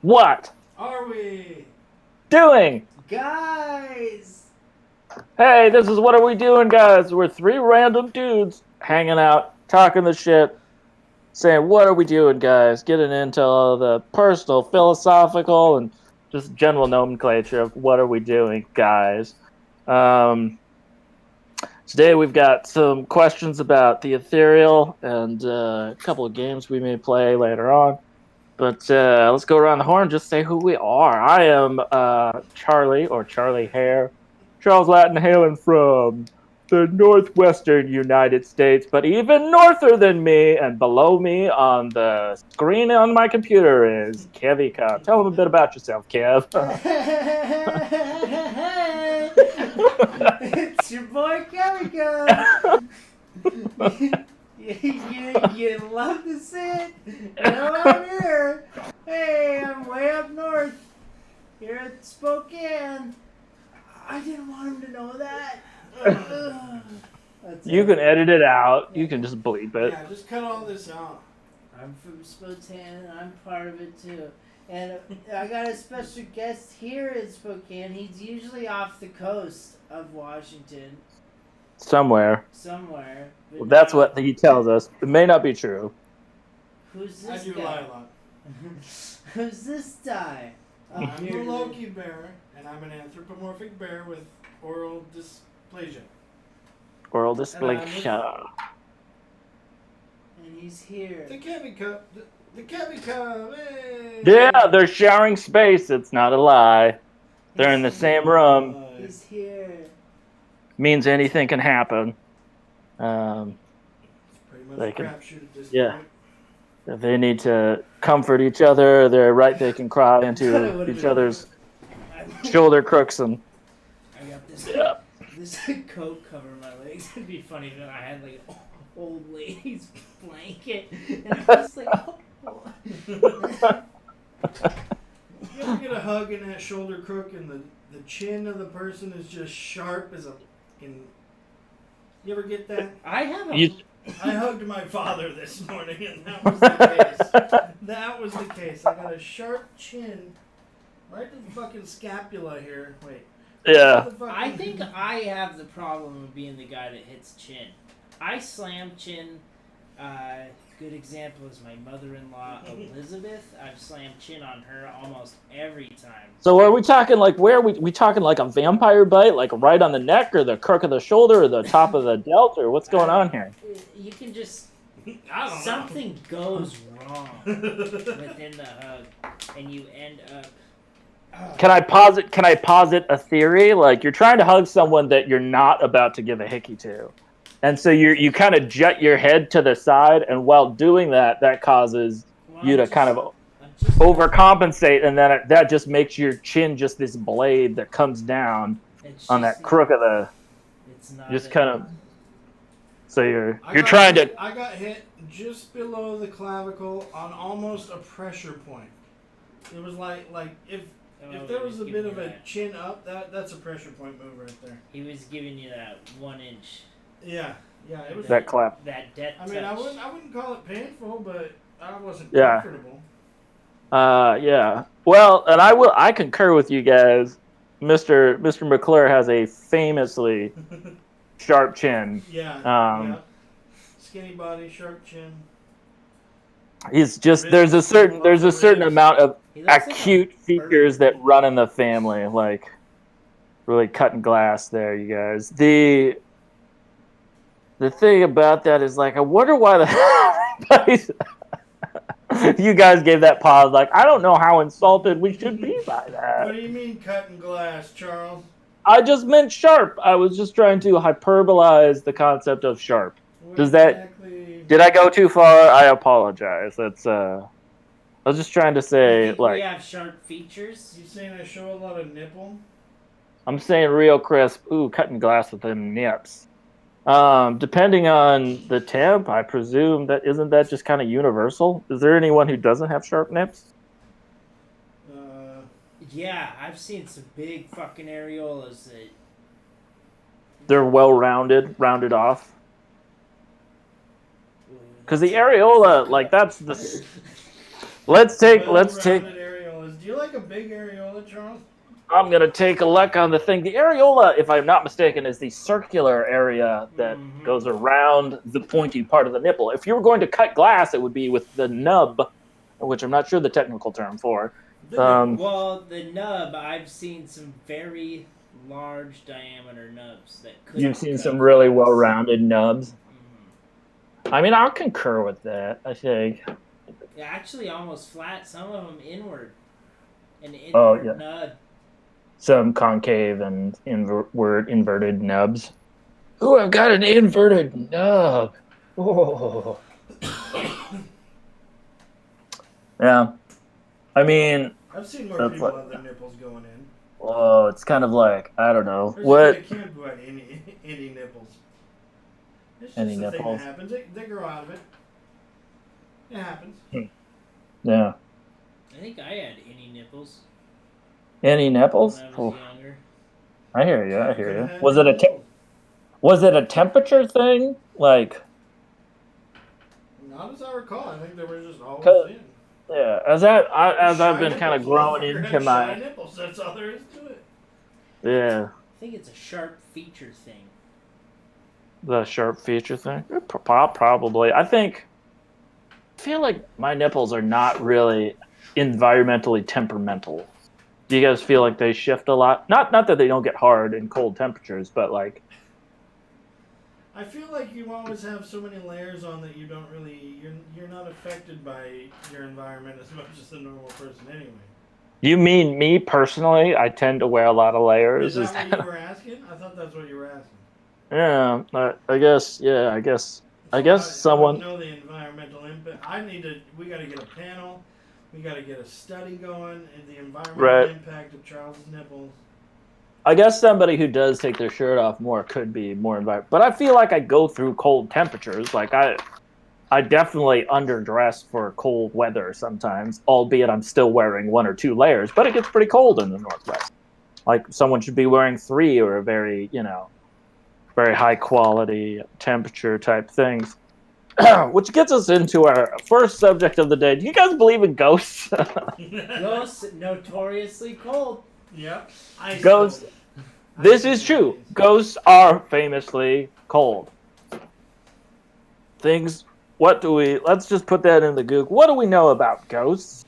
What are we doing? Guys! Hey, this is What Are We Doing, Guys? We're three random dudes hanging out, talking the shit, saying, What are we doing, guys? Getting into all the personal, philosophical, and just general nomenclature of what are we doing, guys. Um, Today we've got some questions about the ethereal and a couple of games we may play later on. But let's go around the horn and just say who we are. I am Charlie, or Charlie Hare. Charles Latin hailing from the northwestern United States, but even norther than me and below me on the screen on my computer is Kevy Cobb. Tell them a bit about yourself, Kev. It's your boy Chemical. You love to see it. Well, I'm here. Hey, I'm way up north. Here at Spokane. I didn't want him to know that. You can edit it out. You can just bleep it. Yeah, just cut all this out. I'm from Spokane, and I'm part of it too. And I got a special guest here in Spokane. He's usually off the coast of Washington. Somewhere. Well, that's what he tells us. It may not be true. Who's this I do guy? lie a lot. Who's this guy? I'm a Loki bear, and I'm an anthropomorphic bear with oral dysplasia. Oral dysplasia. And he's here. The Kevy Cup. The Kevy Cup. Hey! Yeah, they're sharing space. It's not a lie. They're in the same room. He's here. Means anything can happen. It's pretty much They a can- crapshoot at this yeah. point. If they need to comfort each other, they're right. They can cry into each other's shoulder crooks and. I got this. Yeah. This coat covering my legs. It'd be funny if I had like an old lady's blanket, and I was like, oh. You ever get a hug in that shoulder crook and the chin of the person is just sharp as a fucking... You ever get that? I have a... I hugged my father this morning and that was the case. That was the case. I got a sharp chin right to the fucking scapula here. Wait. Yeah. I think I have the problem of being the guy that hits chin. I slam chin. Good example is my mother-in-law Elizabeth. I've slammed chin on her almost every time. So are we talking like where we talking like a vampire bite, like right on the neck, or the crook of the shoulder, or the top of the delt, or what's going on here? You can just I don't something goes wrong within the hug, and you end up. Can I posit a theory? Like you're trying to hug someone that you're not about to give a hickey to. And so you kind of jut your head to the side, and while doing that, that causes you to kind of overcompensate, and then that just makes your chin just this blade that comes down on that crook of the. It's not Just kind of. So you're I trying to. I got hit just below the clavicle on almost a pressure point. It was like if there was a bit of a chin up, that's a pressure point move right there. He was giving you that 1 inch. Yeah, it was That clap. That death I mean, touch. I wouldn't call it painful, but I wasn't Yeah. comfortable. Yeah. Well, and I concur with you guys. Mr. McClure has a famously sharp chin. Yeah. Skinny body, sharp chin. He's just there's a certain amount of acute features that run in the family, like really cutting glass there, you guys. The thing about that is, like, I wonder why you guys gave that pause. Like, I don't know how insulted we should be by that. What do you mean cutting glass, Charles? I just meant sharp. I was just trying to hyperbolize the concept of sharp. Did I go too far? I apologize. That's I was just trying to say, like, we have sharp features. You saying I show a lot of nipple? I'm saying real crisp. Ooh, cutting glass with them nips. Depending on the temp, I presume isn't that just kind of universal? Is there anyone who doesn't have sharp nips? Yeah, I've seen some big fucking areolas that... They're rounded off. Because the areola, like, that's the... Let's take... Areolas. Do Do you like a big areola, Charles? I'm going to take a look on the thing. The areola, if I'm not mistaken, is the circular area that goes around the pointy part of the nipple. If you were going to cut glass, it would be with the nub, which I'm not sure the technical term for. Well, the nub, I've seen some very large diameter nubs that could. You've seen some really well-rounded nubs. I mean, I'll concur with that, I think. Yeah, actually almost flat, some of them inward. An inward nub. Some concave and inverted nubs. Ooh, I've got an inverted nub. Oh. Yeah. I mean, I've seen more people have their nipples going in. Oh, it's kind of like, I don't know. There's what? A kid who had any nipples. It's just Any a thing nipples? that happens. They grow out of it. It happens. Yeah. I think I had any nipples. Any nipples? When I was younger. I hear you. I hear you. Was it a temperature thing? Like, not as I recall. I think they were just always in. Yeah, as I've been kind of growing into my nipples. That's all there is to it. Yeah. I think it's a sharp feature thing. The sharp feature thing? Probably. I feel like my nipples are not really environmentally temperamental. Do you guys feel like they shift a lot? Not that they don't get hard in cold temperatures, but like. I feel like you always have so many layers on that you don't really you're not affected by your environment as much as the normal person anyway. You mean me personally? I tend to wear a lot of layers. Is that what you were asking? I thought that's what you were asking. Yeah, I guess. Yeah, I guess. So I guess someone. I don't know the environmental impact. We got to get a panel. We got to get a study going and the environmental impact of Charles's nipples. I guess somebody who does take their shirt off more could be more environmental. But I feel like I go through cold temperatures. Like I definitely underdress for cold weather sometimes, albeit I'm still wearing 1 or 2 layers. But it gets pretty cold in the Northwest. Like someone should be wearing 3 or a very, very high quality temperature type things. Which gets us into our first subject of the day. Do you guys believe in ghosts? Ghosts notoriously cold. Yep. Ghosts. This is true. Ghosts are famously cold. Let's just put that in the Google. What do we know about ghosts?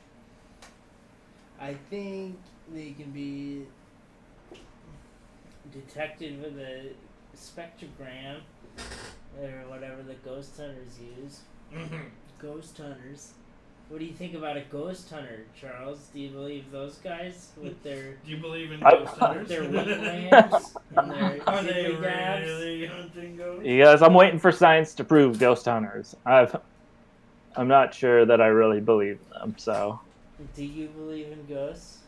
I think they can be detected with a spectrogram or whatever the ghost hunters use. Ghost hunters. What do you think about a ghost hunter, Charles? Do you believe those guys with their... Do you believe in ghost hunters? Their wheat lambs and their Are they dabs? really hunting ghosts? You guys, I'm waiting for science to prove ghost hunters. I'm not sure that I really believe in them, so... Do you believe in ghosts?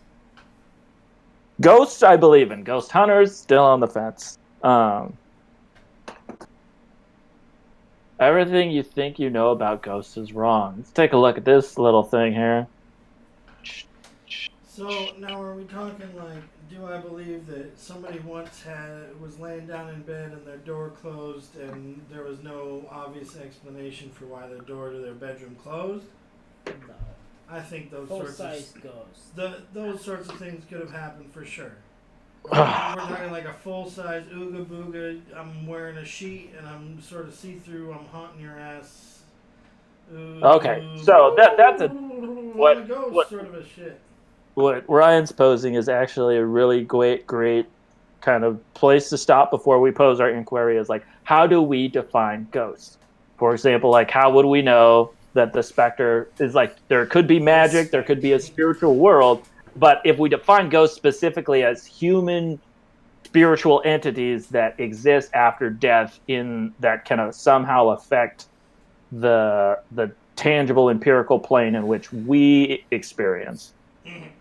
Ghosts, I believe in. Ghost hunters, still on the fence. Everything you think you know about ghosts is wrong. Let's take a look at this little thing here. So now are we talking like, do I believe that somebody once was laying down in bed and their door closed and there was no obvious explanation for why their door to their bedroom closed? No. I think those Full-size ghosts. Those sorts of things could have happened for sure. We're talking like a full-size ooga booga. I'm wearing a sheet and I'm sort of see-through. I'm haunting your ass. Okay, so that's what sort of a shit. What Ryan's posing is actually a really great kind of place to stop before we pose our inquiry. Is like, how do we define ghosts? For example, like how would we know that the specter is like there could be magic, there could be a spiritual world. But if we define ghosts specifically as human spiritual entities that exist after death that can somehow affect the tangible empirical plane in which we experience.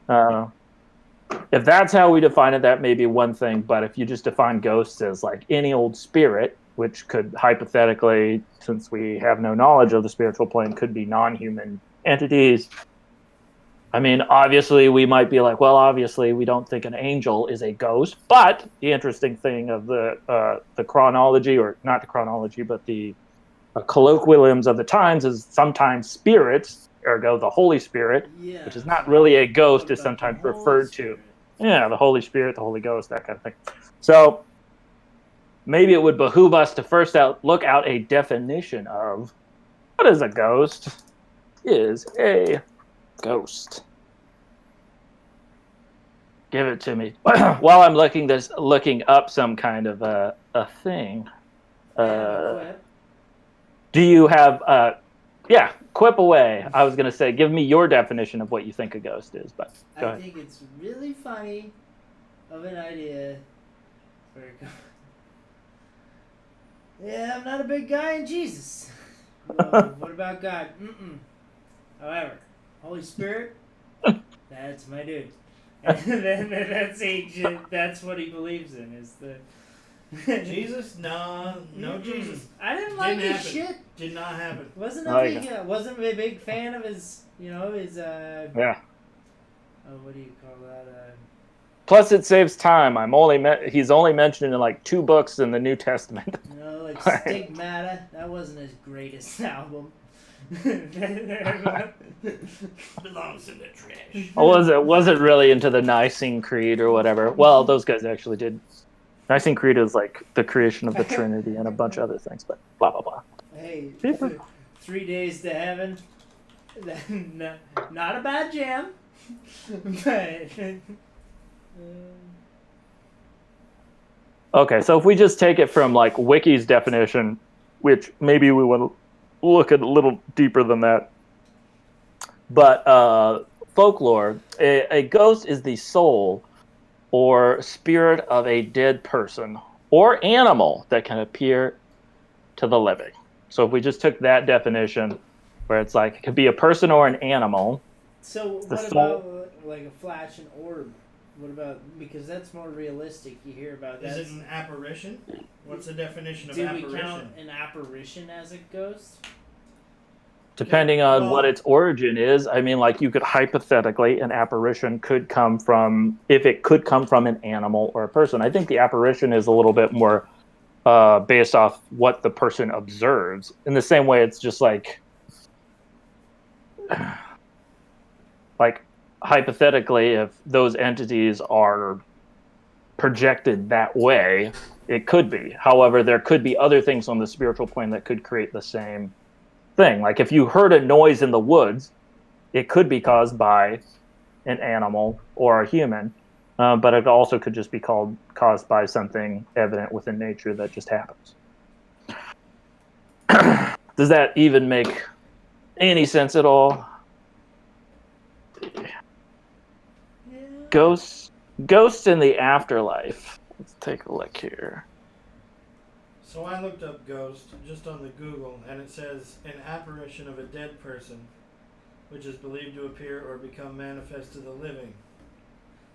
If that's how we define it, that may be one thing. But if you just define ghosts as like any old spirit, which could hypothetically, since we have no knowledge of the spiritual plane, could be non-human entities. I mean, obviously, we might be like, well, obviously, we don't think an angel is a ghost. But the interesting thing of the chronology, or not the chronology, but the colloquialisms of the times is sometimes spirits ergo the Holy Spirit, Yeah. which is not really a ghost, What is about the sometimes Holy referred to. Spirit? Yeah, the Holy Spirit, the Holy Ghost, that kind of thing. So maybe it would behoove us to first look out a definition of what is a ghost. Is a ghost. Give it to me. While I'm looking up some kind of a thing. I have a quip. Do you have yeah, quip away. I was gonna say, give me your definition of what you think a ghost is, but go I ahead. think it's really funny of an idea for a ghost. Yeah, I'm not a big guy in Jesus. Whoa, what about God? Mm-mm. However, Holy Spirit, that's my dude. And then that's ancient. That's what he believes in. Is the Jesus? No Mm-mm. Jesus. I didn't like Didn't his happen. shit. Did not happen. Wasn't Oh, wasn't a big fan of his. His Yeah. oh, what do you call that? Plus, it saves time. He's only mentioned in like 2 books in the New Testament. Like Stigmata. That wasn't his greatest album. Belongs in the trash. Wasn't really into the Nicene Creed or whatever. Well, those guys actually did. Nicene Creed is like the creation of the Trinity and a bunch of other things, but blah blah blah. Hey, People. 3 Days to Heaven. Not a bad jam, but. Okay, so if we just take it from like Wiki's definition, which maybe we want to look at a little deeper than that, but folklore, a ghost is the soul or spirit of a dead person or animal that can appear to the living. So if we just took that definition, where it's like it could be a person or an animal. So The what soul. about like a flash and orb? What about, because that's more realistic? You hear about that. Is it an apparition? What's the definition of Do apparition? we count an apparition as a ghost? Depending on what its origin is, I mean, like you could hypothetically, an apparition could come from, if it could come from an animal or a person. I think the apparition is a little bit more based off what the person observes. In the same way, it's just like hypothetically, if those entities are projected that way, it could be. However, there could be other things on the spiritual plane that could create the same thing. Like if you heard a noise in the woods, it could be caused by an animal or a human, but it also could just be caused by something evident within nature that just happens. Does that even make any sense at all? Ghosts in the afterlife. Let's take a look here. So I looked up ghost just on the Google, and it says an apparition of a dead person, which is believed to appear or become manifest to the living,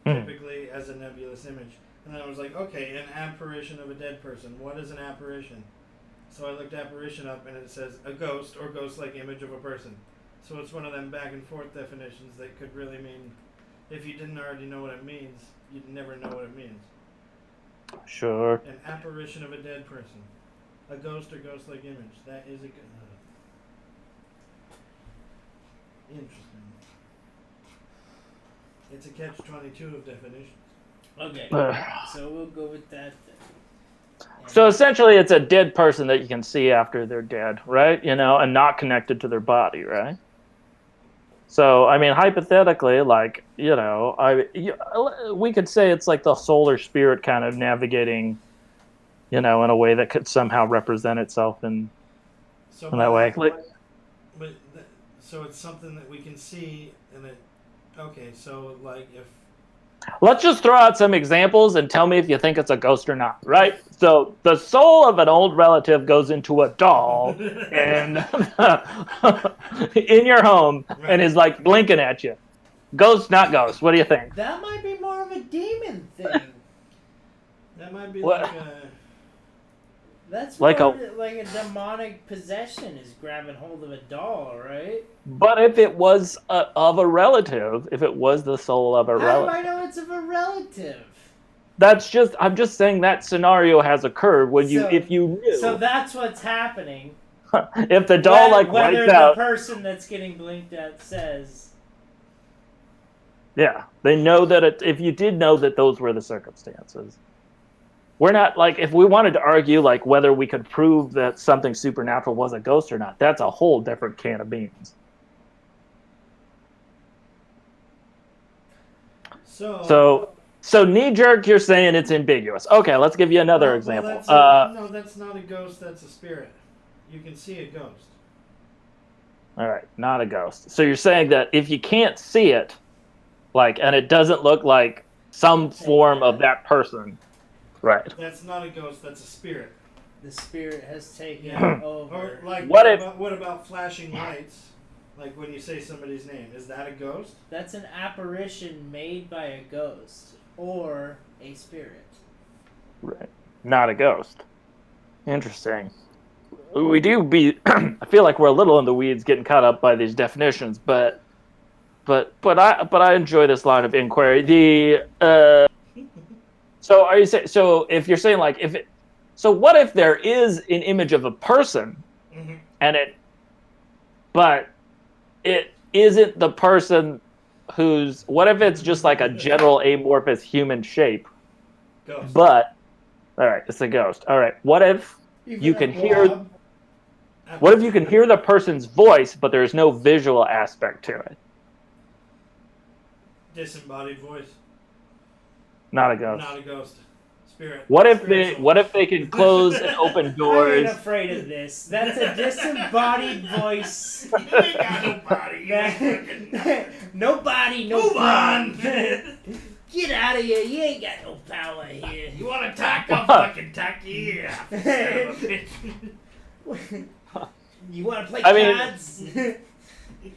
typically as a nebulous image. And then I was like, okay, an apparition of a dead person. What is an apparition? So I looked apparition up, and it says a ghost or ghost-like image of a person. So it's one of them back and forth definitions that could really mean, if you didn't already know what it means, you'd never know what it means. Sure. An apparition of a dead person. A ghost or ghost-like image. That is a good... interesting. It's a catch-22 of definitions. Okay, so we'll go with that then. So essentially, it's a dead person that you can see after they're dead, right? And not connected to their body, right? So, I mean, hypothetically, like, we could say it's like the soul or spirit kind of navigating, in a way that could somehow represent itself in that way. So it's something that we can see, and it... Okay, so, like, if... Let's just throw out some examples and tell me if you think it's a ghost or not, right? So the soul of an old relative goes into a doll and in your home and is like blinking at you. Ghost, not ghost. What do you think? That might be more of a demon thing. That might be What? like a... That's Like more like a demonic possession is grabbing hold of a doll, right? But if it was of a relative, if it was the soul of a How do relative, I know it's of a relative? I'm just saying that scenario has occurred when if you knew. So that's what's happening. if the doll like whether writes the out, person that's getting blinked at says, yeah, they know that if you did know that those were the circumstances. We're not like if we wanted to argue like whether we could prove that something supernatural was a ghost or not. That's a whole different can of beans. So knee jerk, you're saying it's ambiguous. Okay, let's give you another example. No, that's not a ghost. That's a spirit. You can see a ghost. All right, not a ghost. So you're saying that if you can't see it, like, and it doesn't look like some form of that person, right? That's not a ghost. That's a spirit. the spirit has taken over. Or like, what about flashing lights? Like when you say somebody's name, is that a ghost? That's an apparition made by a ghost or a spirit. Right, not a ghost. Interesting. We do be. I feel like we're a little in the weeds, getting caught up by these definitions, but I enjoy this line of inquiry. So are you saying? So if you're saying like if it, so what if there is an image of a person, and but it isn't the person who's. What if it's just like a general amorphous human shape? Ghost. But all right, it's a ghost. All right, what if you can hear? What if you can hear the person's voice, but there's no visual aspect to it? Disembodied voice. Not a ghost. Not a ghost. Spirit. What if they can close and open doors? I'm afraid of this. That's a disembodied voice. You ain't got no body. No body, no Move on. Get out of here. You ain't got no power here. You want to tack? I'll fucking tack you. Yeah. You want to play cards?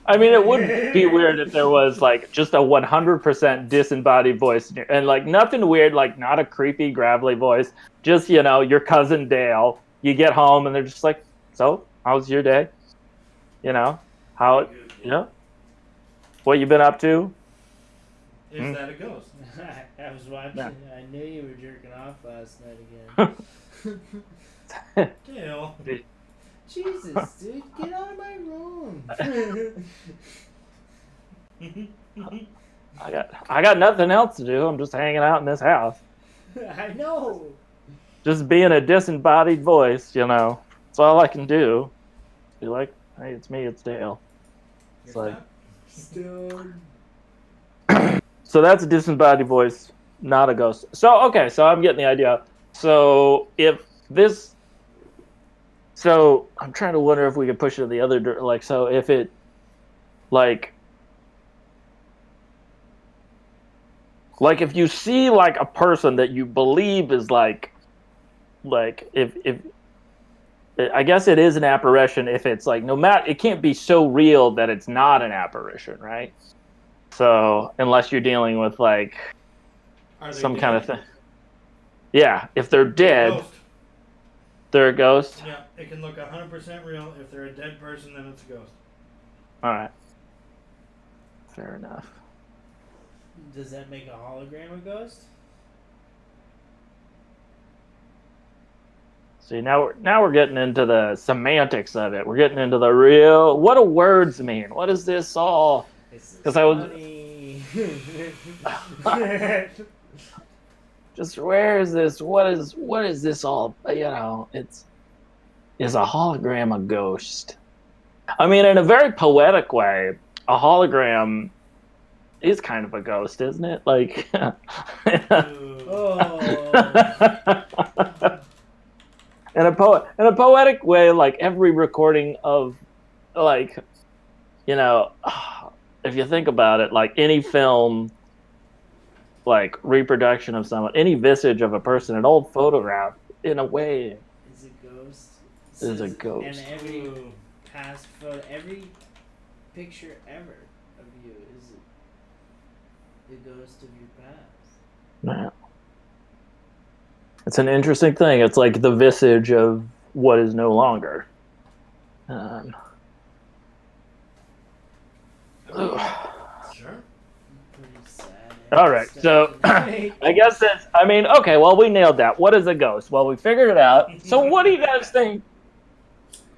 I mean, it would be weird if there was like just a 100% disembodied voice, and like nothing weird, like not a creepy gravelly voice. Just your cousin Dale. You get home and they're just like, "So, how's your day? How what you been up to?" Is that a ghost? I was watching. Yeah. I knew you were jerking off last night again. Dale. Jesus, dude, get out of my room. I got nothing else to do. I'm just hanging out in this house. I know. Just being a disembodied voice, That's all I can do. Be like, "Hey, it's me, it's Dale." It's like Still. So that's a disembodied voice, not a ghost. So okay, so I'm getting the idea. So if this So I'm trying to wonder if we could push it in the other like. So if it, like if you see like a person that you believe is like if I guess it is an apparition if it's like no matter it can't be so real that it's not an apparition, right? So unless you're dealing with like some kind of thing, yeah. If they're dead. Ghost. They're a ghost? Yeah, it can look 100% real. If they're a dead person, then it's a ghost. Alright. Fair enough. Does that make a hologram a ghost? See, now we're getting into the semantics of it. We're getting into the real... What do words mean? What is this all... Because I was... Just where is this? What is this all? Is a hologram a ghost? I mean, in a very poetic way, a hologram is kind of a ghost, isn't it? Like, in a poetic way, like every recording of, like, if you think about it, like any film. Like reproduction of someone, any visage of a person, an old photograph, in a way, is a ghost. Is a ghost. And every past photo, every picture ever of you is the ghost of your past. Yeah. It's an interesting thing. It's like the visage of what is no longer. Sure. All right, so I guess that's. I mean, okay. Well, we nailed that. What is a ghost? Well, we figured it out. So, what do you guys think?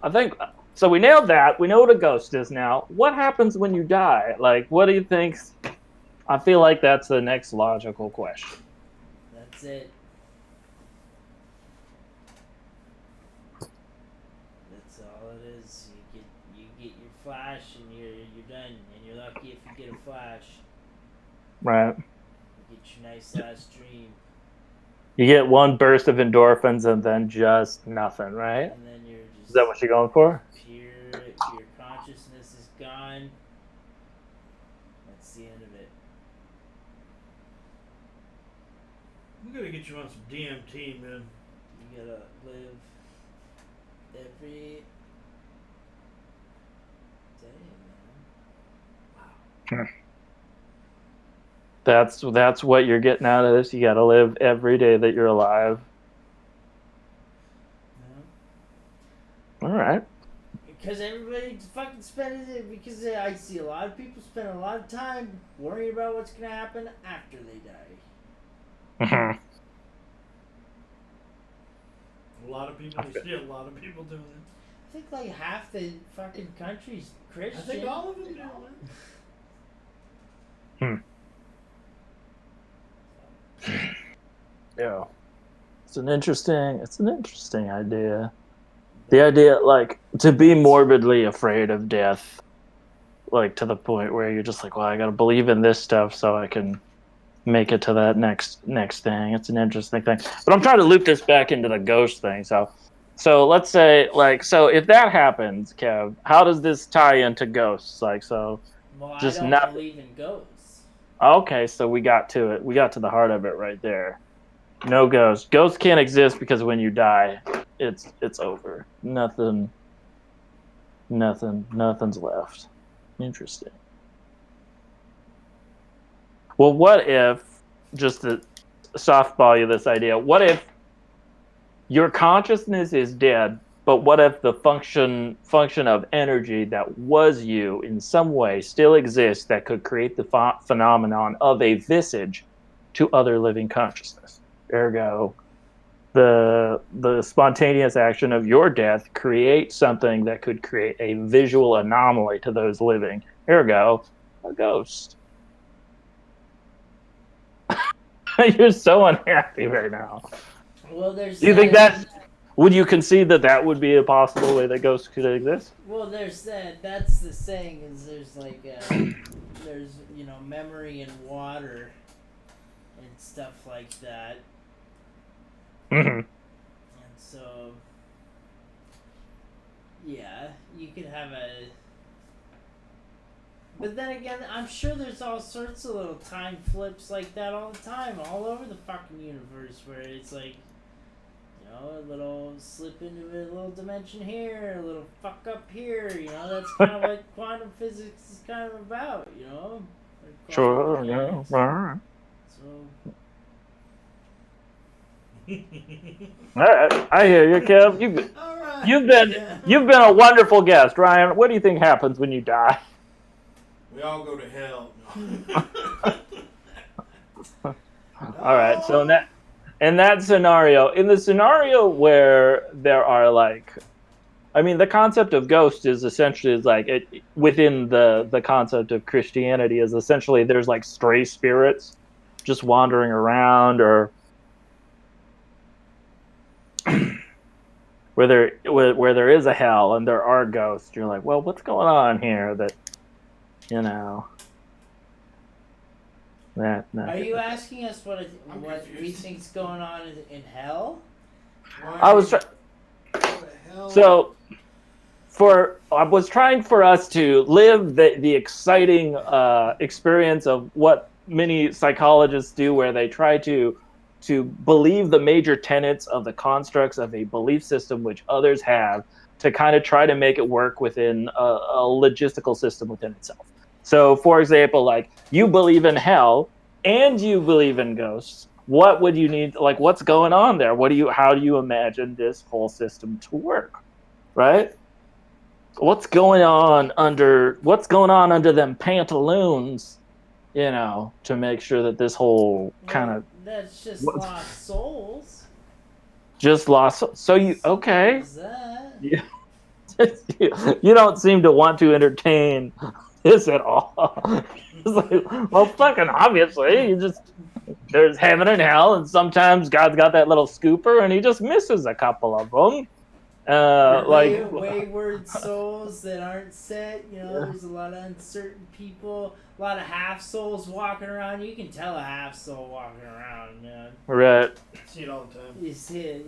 I think so. We nailed that. We know what a ghost is now. What happens when you die? Like, what do you think? I feel like that's the next logical question. That's it. That's all it is. You get your flash and you're done. And you're lucky if you get a flash. Right. You get your nice last dream. You get one burst of endorphins and then just nothing, right? And then you're just Is that what you're going for? pure. Your consciousness is gone. That's the end of it. We gotta get you on some DMT, man. You gotta live every day, man. That's what you're getting out of this. You got to live every day that you're alive. Yeah. All right. Because everybody fucking spends it. Because I see a lot of people spend a lot of time worrying about what's gonna happen after they die. Mhm. A lot of people. There's still a lot of people doing it. I think like half the fucking country's Christian. I think all of them do it. Yeah. It's an interesting idea. The idea, like, to be morbidly afraid of death, like, to the point where you're just like, well, I gotta believe in this stuff so I can make it to that next thing. It's an interesting thing. But I'm trying to loop this back into the ghost thing. So let's say, like, so if that happens, Kev, how does this tie into ghosts? Like, so Well, just I don't not believe in ghosts. okay. So we got to it. We got to the heart of it right there. No ghosts. Ghosts can't exist because when you die, it's over. Nothing's left. Interesting. Well, what if, just to softball you this idea, what if your consciousness is dead, but what if the function of energy that was you in some way still exists that could create the phenomenon of a visage to other living consciousness? Ergo, the spontaneous action of your death creates something that could create a visual anomaly to those living. Ergo, a ghost. You're so unhappy right now. Well, there's. Do you think that? Would you concede that that would be a possible way that ghosts could exist? Well, there's that. That's the saying. Is there's like there's memory in water and stuff like that. Mm-hmm. And so, yeah, you could have a. But then again, I'm sure there's all sorts of little time flips like that all the time, all over the fucking universe, where it's like, a little slip into a little dimension here, a little fuck up here, that's kind of what quantum physics is kind of about, Sure, yeah, all right. So. All right, I hear you, Kev. You've been a wonderful guest, Ryan. What do you think happens when you die? We all go to hell. All right, so in that scenario, in the scenario where there are the concept of ghost is essentially within the concept of Christianity is essentially there's like stray spirits just wandering around, or where there is a hell and there are ghosts. You're like, well, what's going on here? Are you asking us what we think's going on in hell? I was trying for us to live the exciting experience of what many psychologists do, where they try to believe the major tenets of the constructs of a belief system which others have, to kind of try to make it work within a logistical system within itself. So, for example, like, you believe in hell and you believe in ghosts. What would you need? Like, what's going on there? How do you imagine this whole system to work? Right? What's going on under them pantaloons? To make sure that this whole kind of that's just lost souls. Just lost. So you okay? Is that? Yeah. You don't seem to want to entertain this at all. It's like, well, fucking obviously, there's heaven and hell, and sometimes God's got that little scooper, and he just misses a couple of them. Wayward souls that aren't set. There's a lot of uncertain people, a lot of half souls walking around. You can tell a half soul walking around, man. Right. See it all the time. You see it,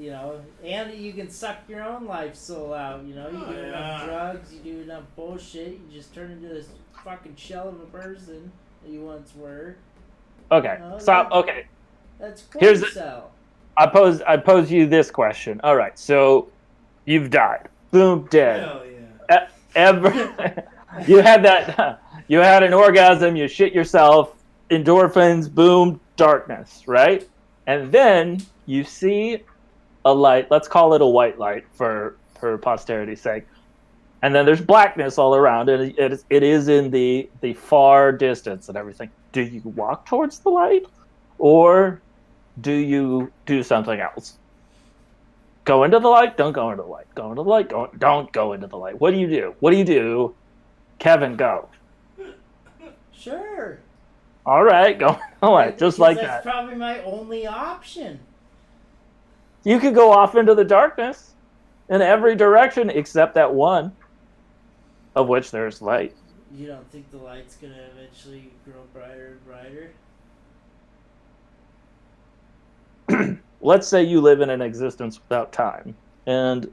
and you can suck your own life soul out. You do enough drugs, you do enough bullshit, you just turn into this fucking shell of a person that you once were. Okay, stop. Okay, that's here's cell. I pose you this question. All right, so you've died. Boom, dead. Hell yeah. You had that. You had an orgasm. You shit yourself. Endorphins. Boom, darkness. Right, and then you see a light. Let's call it a white light for posterity's sake. And then there's blackness all around, and it is in the far distance and everything. Do you walk towards the light, or do you do something else? Go into the light, don't go into the light. Go into the light, don't go into the light. What do you do? What do you do? Kevin, go. Sure. All right, go into the light, just like that. That's probably my only option. You could go off into the darkness in every direction except that one, of which there's light. You don't think the light's gonna eventually grow brighter and brighter? Let's say you live in an existence without time, and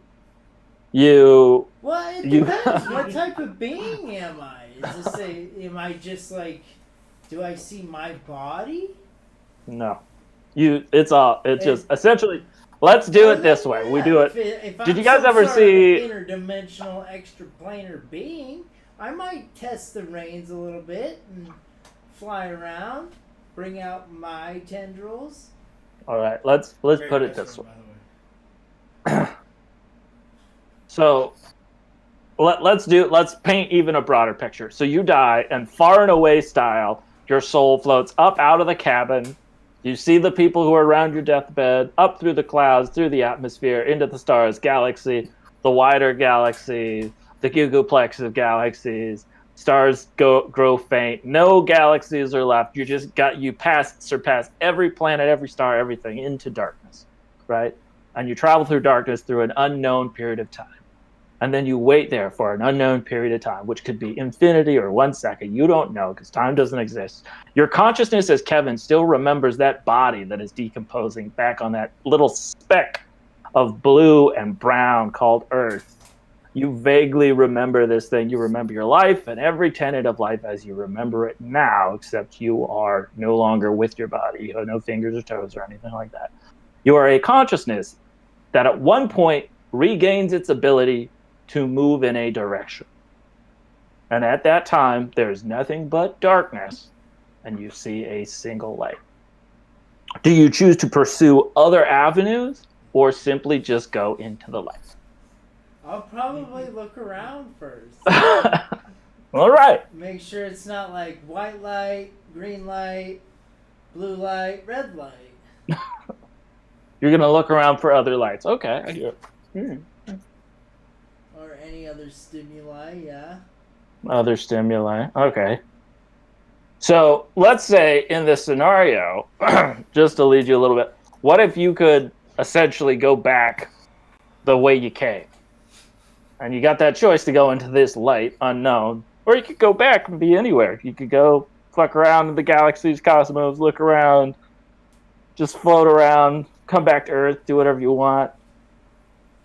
you... Well, it depends. What type of being am I? Am I just like, do I see my body? No. It's just, essentially, let's do it this way. We do it. If Did you guys ever see... interdimensional, extraplanar being, I might test the reins a little bit and fly around, bring out my tendrils. All right, let's put it this way. So let's paint even a broader picture. So you die, and far and away style, your soul floats up out of the cabin. You see the people who are around your deathbed, up through the clouds, through the atmosphere, into the stars, galaxy, the wider galaxy, the googolplex of galaxies. Stars grow faint. No galaxies are left. You surpass every planet, every star, everything into darkness, right? And you travel through darkness through an unknown period of time. And then you wait there for an unknown period of time, which could be infinity or 1 second. You don't know because time doesn't exist. Your consciousness as Kevin still remembers that body that is decomposing back on that little speck of blue and brown called Earth. You vaguely remember this thing. You remember your life and every tenet of life as you remember it now, except you are no longer with your body. You have no fingers or toes or anything like that. You are a consciousness that at one point regains its ability to move in a direction. And at that time, there's nothing but darkness, and you see a single light. Do you choose to pursue other avenues or simply just go into the light? I'll probably look around first. All right. Make sure it's not like white light, green light, blue light, red light. You're going to look around for other lights. Okay. I hear it. Or any other stimuli, yeah. Other stimuli. Okay. So let's say in this scenario, just to lead you a little bit, what if you could essentially go back the way you came? And you got that choice to go into this light unknown, or you could go back and be anywhere. You could go fuck around in the galaxies, cosmos, look around, just float around, come back to Earth, do whatever you want,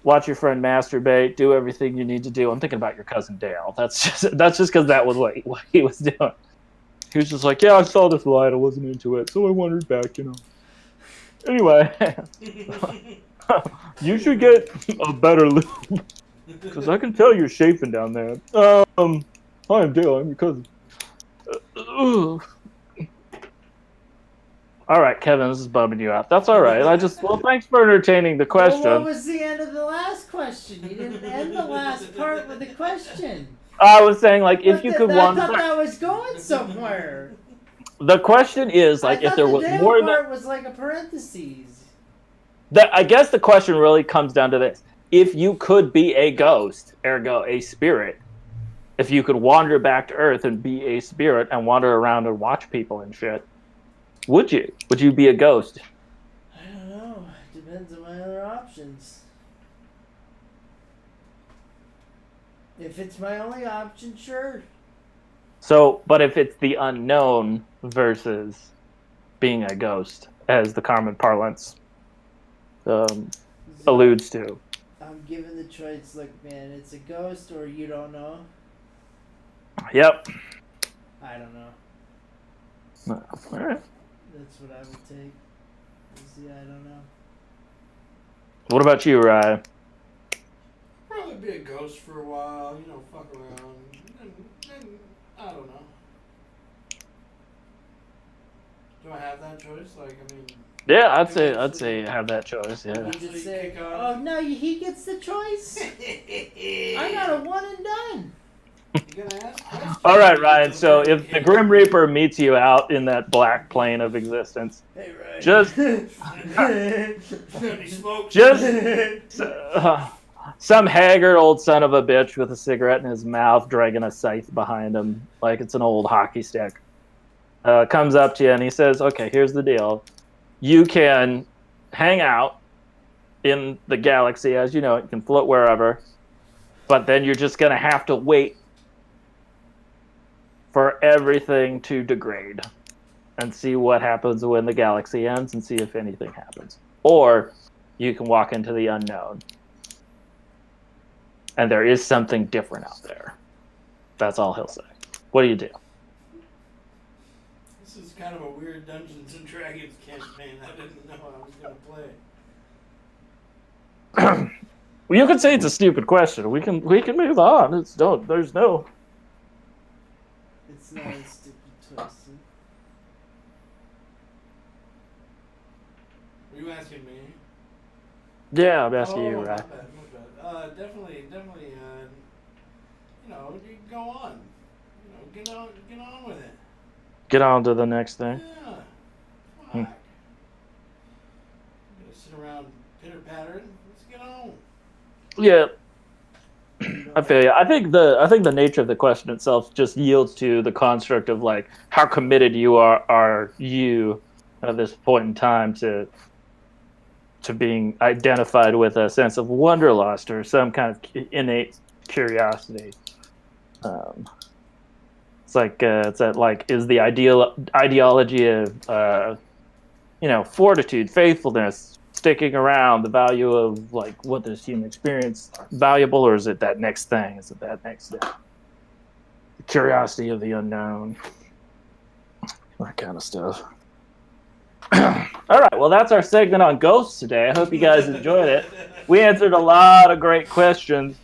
watch your friend masturbate, do everything you need to do. I'm thinking about your cousin Dale. That's just because that was what he was doing. He was just like, yeah, I saw this light, I wasn't into it, so I wandered back, Anyway, you should get a better lube. Because I can tell you're chafing down there. Hi, I'm Dale. I'm your cousin. All right, Kevin, this is bumming you out. That's all right. Well, thanks for entertaining the question. Well, what was the end of the last question? You didn't end the last part with the question. I was saying, if you could I thought that was going somewhere. The question is, if there was more than... part was like a parentheses. I guess the question really comes down to this. if you could be a ghost, ergo a spirit, if you could wander back to Earth and be a spirit and wander around and watch people and shit, would you? Would you be a ghost? I don't know. Depends on my other options. If it's my only option, sure. So, but if it's the unknown versus being a ghost, as the common parlance alludes to. I'm given the choice. Look, man, it's a ghost or you don't know. Yep. I don't know. All right. That's what I would take. See, I don't know. What about you, Ryan? Probably be a ghost for a while, fuck around. And I don't know. Do I have that choice? Yeah, I'd say have that choice. Yeah. You just say, oh no, he gets the choice. I got a one and done. You gonna ask questions? All right, Ryan. So if the Grim Reaper meets you out in that black plane of existence, hey, Ryan. just some haggard old son of a bitch with a cigarette in his mouth, dragging a scythe behind him like it's an old hockey stick, comes up to you and he says, "Okay, here's the deal. You can hang out in the galaxy as you know it. You can float wherever, but then you're just gonna have to wait for everything to degrade and see what happens when the galaxy ends and see if anything happens. Or you can walk into the unknown. And there is something different out there." That's all he'll say. What do you do? This is kind of a weird Dungeons and Dragons campaign. I didn't know I was going to play. Well, you could say it's a stupid question. We can move on. There's no. It's not a stupid twist. Were you asking me? Yeah, I'm asking you, my right? bad. Definitely, you go on. Get on with it. Get on to the next thing. Yeah. Fuck. I'm gonna sit around pitter-pattering. Let's get on. Yeah. I feel you. I think the nature of the question itself just yields to the construct of like how committed you are you at this point in time to being identified with a sense of wanderlust or some kind of innate curiosity. It's like is the ideology of fortitude, faithfulness, sticking around, the value of like what this human experience valuable, or is it that next thing? Is it that next thing? The curiosity of the unknown, that kind of stuff. All right, well, that's our segment on ghosts today. I hope you guys enjoyed it. We answered a lot of great questions.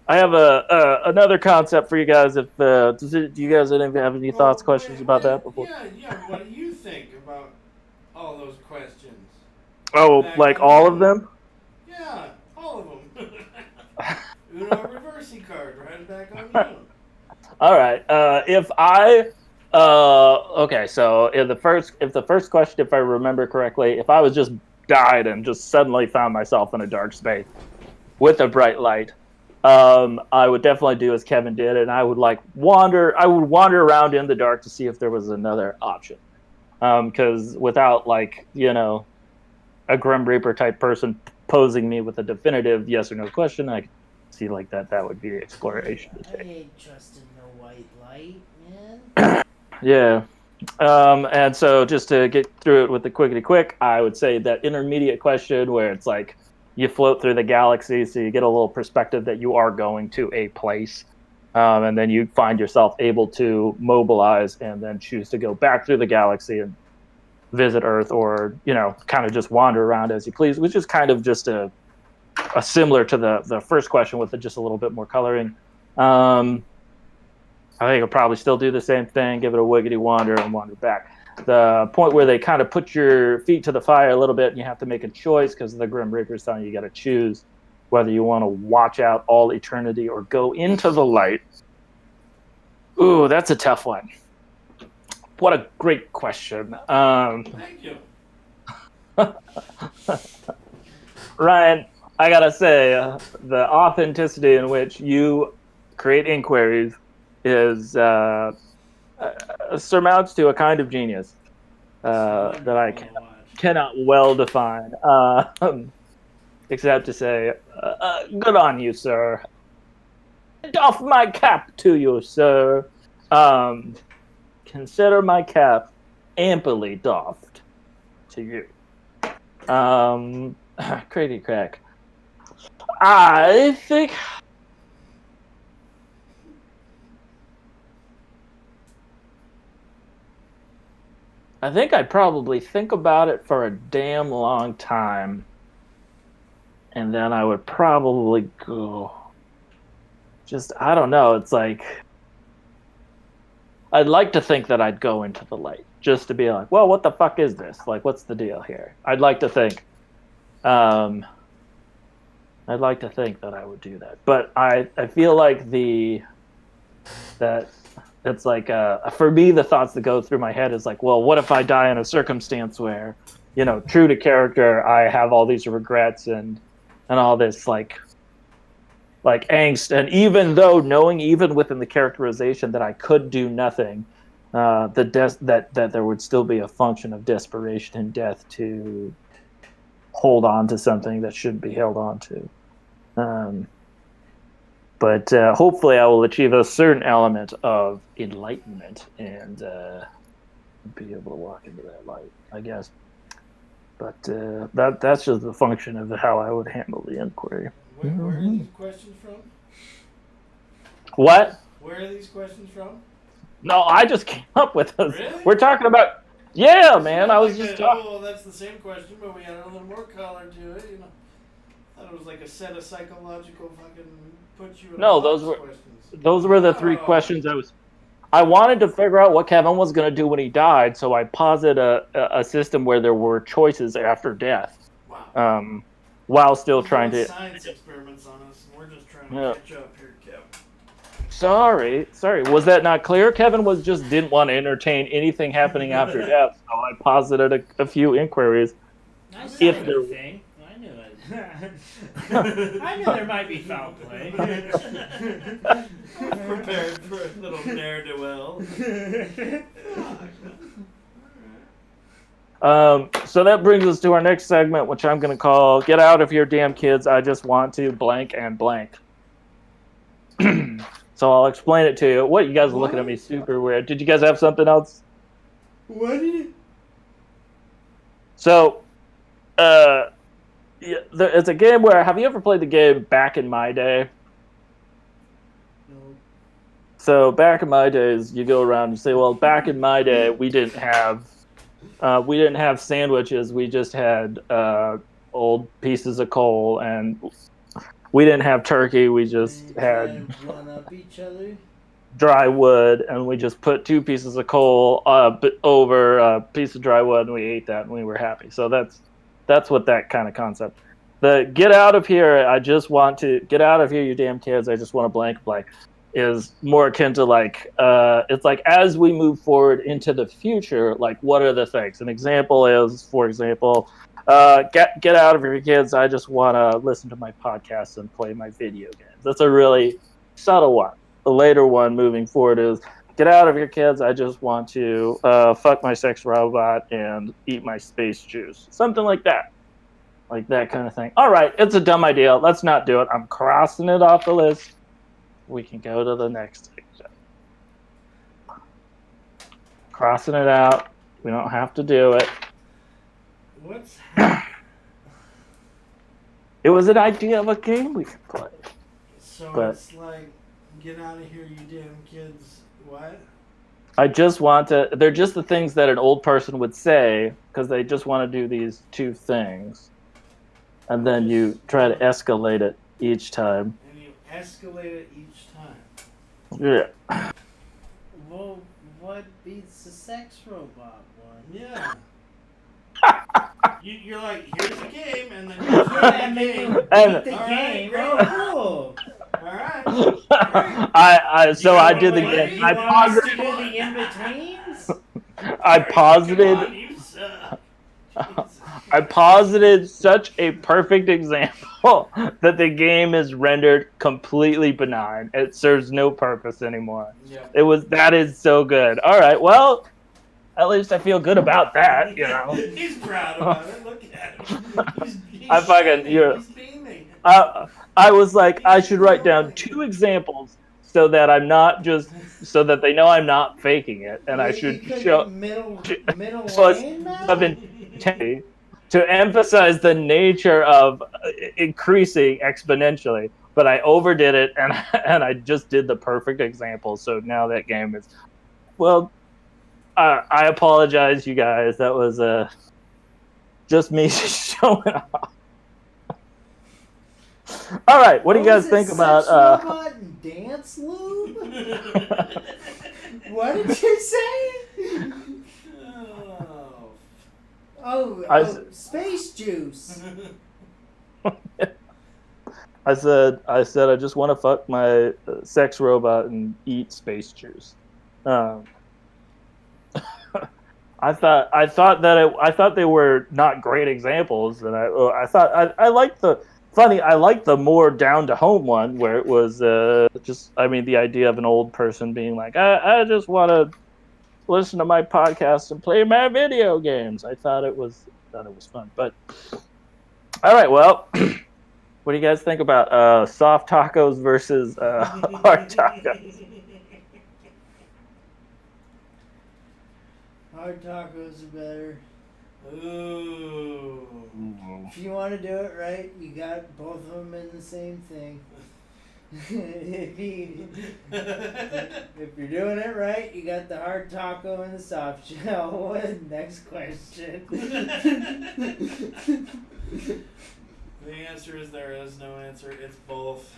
I have another concept for you guys. If do you guys have any thoughts, questions about that before? Yeah. What do you think about all those questions? Oh, like all of them? Yeah, all of them. Uno reversi card, right back on you. All right. Okay, so if the first question, if I remember correctly, if I was just died and just suddenly found myself in a dark space with a bright light, I would definitely do as Kevin did, and I would wander around in the dark to see if there was another option. Because without a Grim Reaper type person posing me with a definitive yes or no question, I could see that would be exploration to take. I ain't trusting no white light, man. Yeah. And so just to get through it with the quickety quick, I would say that intermediate question where it's like you float through the galaxy, so you get a little perspective that you are going to a place, and then you find yourself able to mobilize and then choose to go back through the galaxy and visit Earth, or kind of just wander around as you please, which is kind of just a similar to the first question with just a little bit more coloring. I think I'll probably still do the same thing, give it a wiggity wander and wander back. The point where they kind of put your feet to the fire a little bit and you have to make a choice because the Grim Reaper's telling you got to choose whether you want to watch out all eternity or go into the light. Ooh, that's a tough one. What a great question. Thank you. Ryan, I gotta say, the authenticity in which you create inquiries is surmounts to a kind of genius that I Wonderful to watch. cannot well define. Except to say, good on you, sir. Doff my cap to you, sir. Consider my cap amply doffed to you. Crazy crack. I think I'd probably think about it for a damn long time. And then I would probably go. Just, I don't know. It's like, I'd like to think that I'd go into the light just to be like, well, what the fuck is this? Like, what's the deal here? I'd like to think. I'd like to think that I would do that. But I feel like that it's like, for me, the thoughts that go through my head is like, well, what if I die in a circumstance where, true to character, I have all these regrets and all this like angst, and even though knowing even within the characterization that I could do nothing, that there would still be a function of desperation and death to hold on to something that shouldn't be held on to. But hopefully I will achieve a certain element of enlightenment and be able to walk into that light, I guess. But that's just the function of how I would handle the inquiry. Where are these questions from? What? Where are these questions from? No, I just came up with this. Really? We're talking about. Yeah, man. I was just talking. Oh, well, that's the same question, but we had a little more color to it. I thought it was like a set of psychological fucking put you in No, a box those questions. were the three questions I wanted to figure out what Kevin was going to do when he died, so I posited a system where there were choices after death. Wow. While still trying to science experiments on us, and we're just trying to catch up here, Kevin. Sorry. Was that not clear? Kevin didn't want to entertain anything happening after death, so I posited a few inquiries. I saw anything. I knew it. I knew there might be foul play. Prepared for a little ne'er-do-well. So that brings us to our next segment, which I'm going to call "Get Out of Here, Damn Kids! I Just Want to blank and blank." So I'll explain it to you. What, you guys are looking at me super weird. Did you guys have something else? What? So, it's a game where, have you ever played the game Back in My Day? No. So back in my days, you go around and say, well, back in my day, we didn't have sandwiches. We just had old pieces of coal, and we didn't have turkey. We just had one up each other. dry wood, and we just put 2 pieces of coal over a piece of dry wood, and we ate that, and we were happy. So that's what that kind of concept. The get out of here, I just want to get out of here, you damn kids. I just want to blank is more akin to like it's like as we move forward into the future, like what are the things? An example is, for example, get out of here, kids. I just want to listen to my podcasts and play my video games. That's a really subtle one. The later one moving forward is get out of here, kids. I just want to fuck my sex robot and eat my space juice. Something like that. Like that kind of thing. All right, it's a dumb idea. Let's not do it. I'm crossing it off the list. We can go to the next section. Crossing it out. We don't have to do it. What's It was an idea of a game we could play. So it's like, get out of here, you damn kids. What? I just want to. They're just the things that an old person would say because they just want to do these 2 things. And then you try to escalate it each time. And you escalate it each time. Yeah. Well, what beats the sex robot one? Yeah. You're like, here's the game, and then here's the game. And the All game. right, Oh, cool. Alright. I did the game. You want us to do the in-betweens? I posited. I posited such a perfect example that the game is rendered completely benign. It serves no purpose anymore. Yep. That is so good. All right, well, at least I feel good about that, you know. He's proud about it. Look at him. He's I fucking shining. you're He's beaming. I was like, I should write down 2 examples so that I'm not just so that they know I'm not faking it, and I You should couldn't show middle plus lane, man? of intensity to emphasize the nature of increasing exponentially. But I overdid it, and and I just did the perfect example. So now that game is well. I apologize, you guys. That was just me showing off. All right, what do you guys think about? Robot and dance lube? What did you say? Oh, space juice. I said I just want to fuck my sex robot and eat space juice. I thought they were not great examples, and I thought I liked the more down to home one where it was the idea of an old person being like I just want to listen to my podcast and play my video games. I thought it was fun, but all right, well. What do you guys think about soft tacos versus hard tacos? Hard tacos are better. Ooh. If you want to do it right, you got both of them in the same thing. if you're doing it right, you got the hard taco and the soft shell. Next question. The answer is there is no answer. It's both.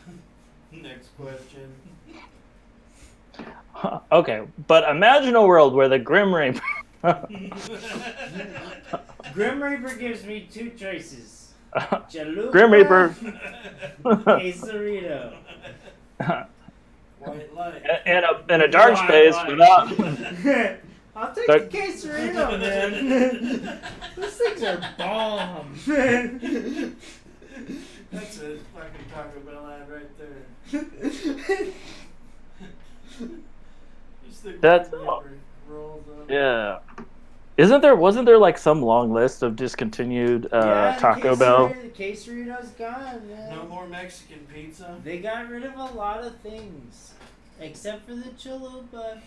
Next question. Okay, but imagine a world where the Grim Reaper. Grim Reaper gives me 2 choices. Chalupa, Grim Reaper. Quesarito. White light. In a dark space without. I'll take the quesarito, man. Those things are bomb. That's a fucking Taco Bell ad right there. Just the That's rolls up. yeah. Wasn't there like some long list of discontinued Taco Bell? The quesarito's gone, man. No more Mexican pizza. They got rid of a lot of things, except for the chalupa.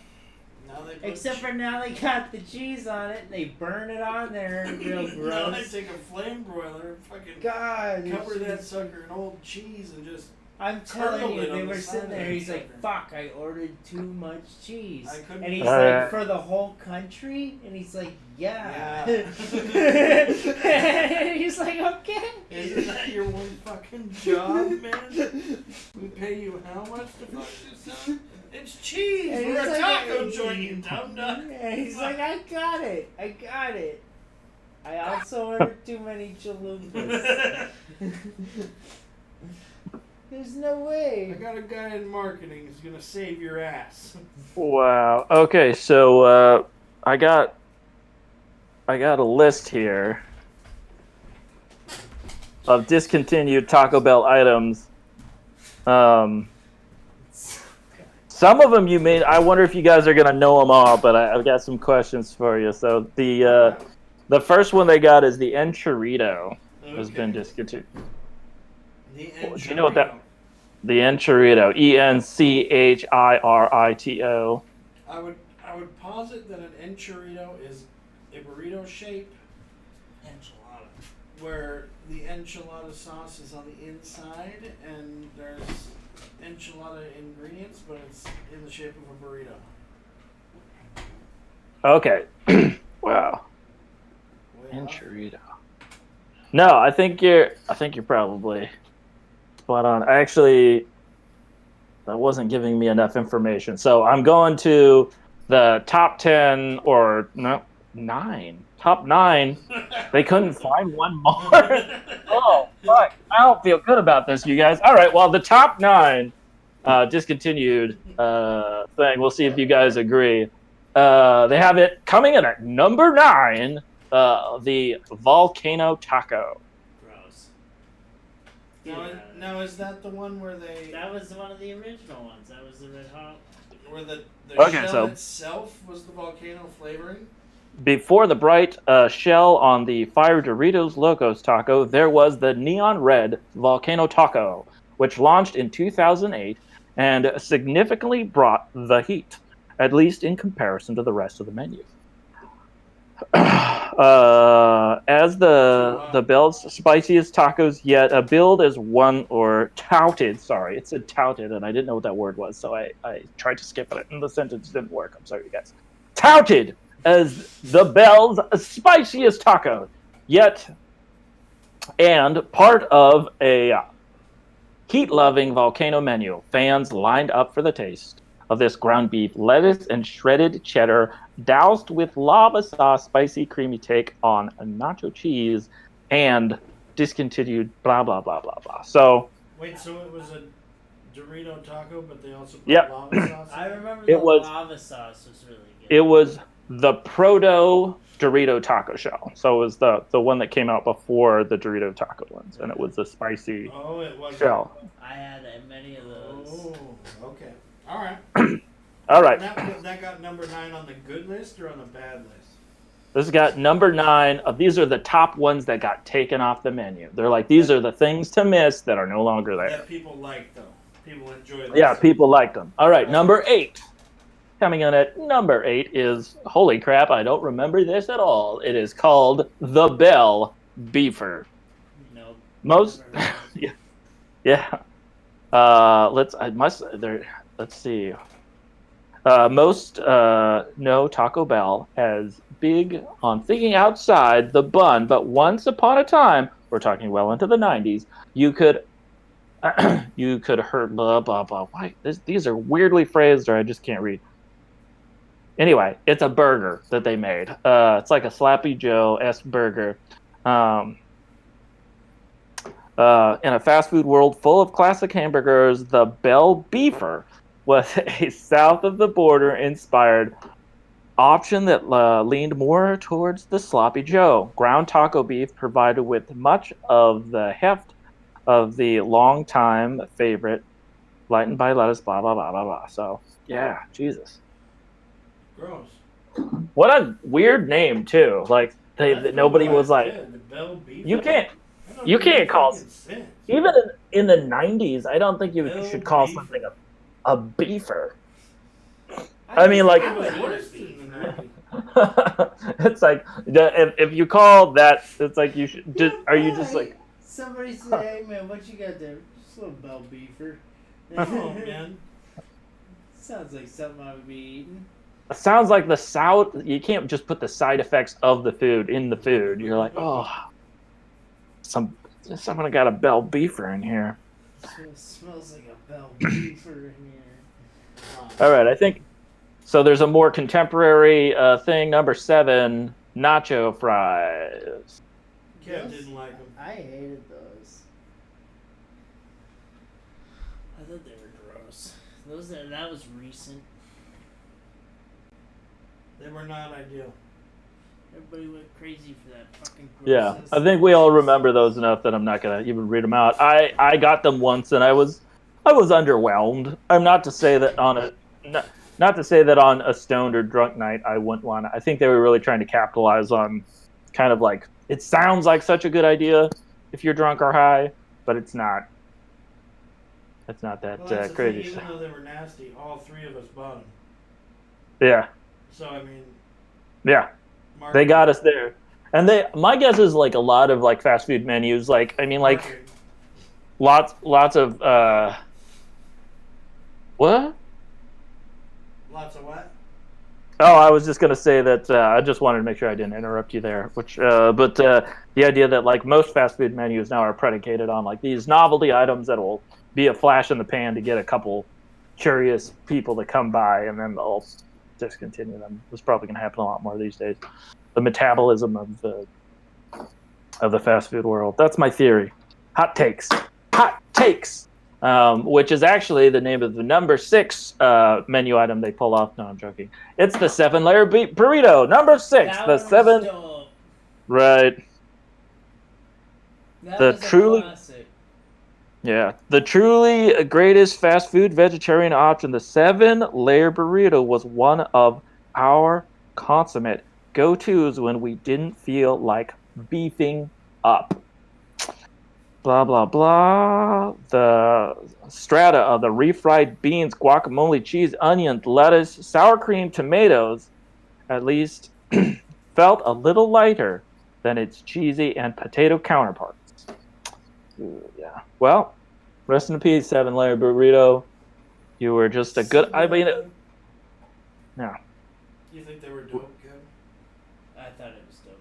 Except for now they got the cheese on it and they burn it on there real gross. Now they take a flame broiler and fucking cover that sucker in old cheese and just I'm telling you, they were sitting there. He's like, "Fuck! I ordered too much cheese." And he's like, "For the whole country?" And he's like, "Yeah." And he's like, "Okay." Isn't that your one fucking job, man? We pay you how much to fuck this up? It's cheese. And We're a like, taco joint, you dumb duck. And he's like, "I got it. I also ordered too many chalupas." There's no way. I got a guy in marketing who's gonna save your ass. Wow. Okay, so I got a list here of discontinued Taco Bell items. Some of them you made. I wonder if you guys are gonna know them all, but I've got some questions for you. So the first one they got is the Enchilito has been discontinued. The Do you know what that? The Enchilito, Enchirito. I would posit that an enchilito is a burrito shape enchilada, where the enchilada sauce is on the inside and there's enchilada ingredients, but it's in the shape of a burrito. Okay. Wow. Enchilito. No, I think you're probably spot on. Actually, that wasn't giving me enough information. So I'm going to the top 10 or no, 9. Top 9. They couldn't find one more. Oh, fuck. I don't feel good about this, you guys. All right, well, the top 9 discontinued thing. We'll see if you guys agree. They have it coming in at number 9. the volcano taco. Gross. Now is that the one where they That was one of the original ones. That was the Red Hot. where the Okay, shell so- itself was the volcano flavoring? Before the bright shell on the Fire Doritos Locos taco, there was the neon red volcano taco, which launched in 2008 and significantly brought the heat, at least in comparison to the rest of the menu. As the Bell's spiciest tacos yet, billed as one or touted. Sorry, it said touted, and I didn't know what that word was, so I tried to skip it, and the sentence didn't work. I'm sorry, you guys. Touted as the Bell's spiciest taco yet, and part of a heat-loving volcano menu. Fans lined up for the taste of this ground beef, lettuce, and shredded cheddar, doused with lava sauce, spicy, creamy take on nacho cheese, and discontinued blah, blah, blah, blah, blah. So, Wait, so it was a Dorito taco, but they also put Yep. lava sauce in I it? remember It the was- lava sauce was really good. it was the proto Dorito taco shell. So it was the one that came out before the Dorito taco ones, and it was the spicy Oh, it was shell. I had many of those. Oh, okay. All right. All right, That got number 9 on the good list or on the bad list? this got number 9. These are the top ones that got taken off the menu. They're like, these are the things to miss that are no longer there. That people like, though. People enjoy this. Yeah, people liked them. All right, number 8. Coming in at number 8 is, holy crap, I don't remember this at all. It is called the Bell Beefer. No. Most, yeah. Let's see. Most know Taco Bell as big on thinking outside the bun, but once upon a time, we're talking well into the 90s, you could hurt blah blah blah. Why these are weirdly phrased, or I just can't read. Anyway, it's a burger that they made. It's like a Slappy Joe-esque burger. In a fast food world full of classic hamburgers, the Bell Beefer was a south of the border inspired option that leaned more towards the Sloppy Joe. Ground taco beef provided with much of the heft of the long-time favorite, lightened by lettuce, blah, blah, blah, blah, blah. So, yeah, Jesus. Gross. What a weird name, too. Like, nobody was like, The Bell Beef. you can't That you don't can't make call- fucking sense. even in the 90s, I don't think you Bell should call Beef. something a beefer. I mean, like- It was worse in the 90s. It's like, if you call that, it's like you should, are you just like, Somebody said, "Hey man, what you got there? Just a little bell beefer." Oh, man. Sounds like something I would be eating. it sounds like the South, you can't just put the side effects of the food in the food. You're like, oh, someone got a Bell Beefer in here. Smells like a bell beefer in here. All right, I think, so there's a more contemporary thing, number 7, nacho fries. Kev didn't like them. I hated those. I thought they were gross. That was recent. They were not ideal. Everybody went crazy for that fucking Yeah, grossness. I think we all remember those enough that I'm not gonna even read them out. I got them once and I was underwhelmed. I'm not to say that on a stoned or drunk night I wouldn't want to. I think they were really trying to capitalize on kind of like, it sounds like such a good idea if you're drunk or high, but it's not. It's not that Well, that's the crazy. thing, even though they were nasty, all 3 of us bought them. Yeah, So, I mean, yeah. They got us there. And my guess is like a lot of like fast food menus, like, I mean, like lots of, what? Lots of what? Oh, I was just going to say that I just wanted to make sure I didn't interrupt you there, but the idea that like most fast food menus now are predicated on like these novelty items that will be a flash in the pan to get a couple curious people to come by, and then they'll discontinue them. It's probably going to happen a lot more these days. The metabolism of the fast food world. That's my theory. Hot takes. Hot takes. Which is actually the name of the number 6 menu item they pull off. No, I'm joking. It's the 7-layer burrito. Number 6. That The one was 7. dope. Right. That The was truly- a classic. Yeah. The truly greatest fast food vegetarian option, the 7-layer burrito, was one of our consummate go-tos when we didn't feel like beefing up. Blah, blah, blah. The strata of the refried beans, guacamole, cheese, onions, lettuce, sour cream, tomatoes, at least felt a little lighter than its cheesy and potato counterparts. Ooh, yeah. Well, rest in peace, 7-layer burrito. You were just a good. I mean, yeah. You think they were dope, Kevin? I thought it was dope.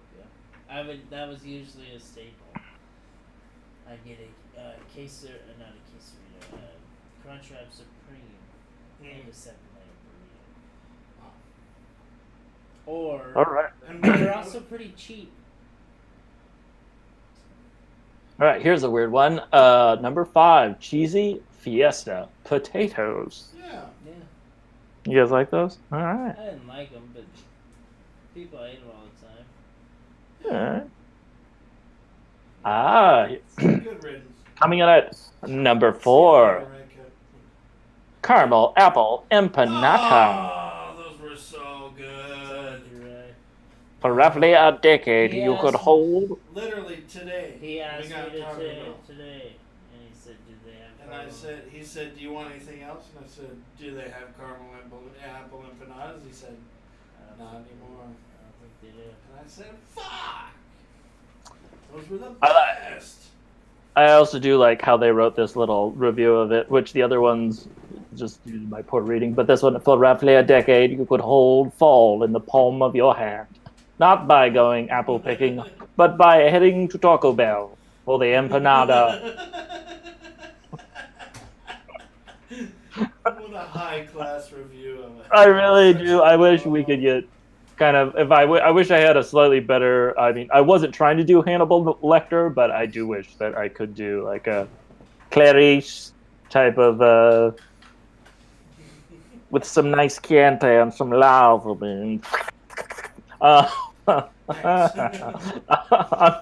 Yeah, That was usually a staple. I'd get a not a quesarito, Crunchwrap Supreme, and a 7-layer burrito. Or All right. And they're also pretty cheap. All right. Here's a weird one. Number 5, cheesy fiesta potatoes. Yeah. Yeah, You guys like those? All right. I didn't like them, but people ate them all the time. All right. Ah, Good riddance. coming in at number 4, caramel apple empanada. Oh, those were so good. You're right. For roughly a decade, you Yes. could hold. Literally today. He asked we me got Taco Bell. today, and he said, "Did they have?" And he said, do you want anything else? And I said, do they have caramel apple empanadas? He said, not anymore. I don't think they do. And I said, fuck! Those were the I best. I also do like how they wrote this little review of it, which the other ones just due to my poor reading. But this one, for roughly a decade, you could hold fall in the palm of your hand, not by going apple picking, but by heading to Taco Bell for the empanada. What a high class review of it. I really do. I wish we could get kind of. I wish I had a slightly better. I mean, I wasn't trying to do Hannibal Lecter, but I do wish that I could do like a Clarice type of with some nice Chianti and some lava beans. I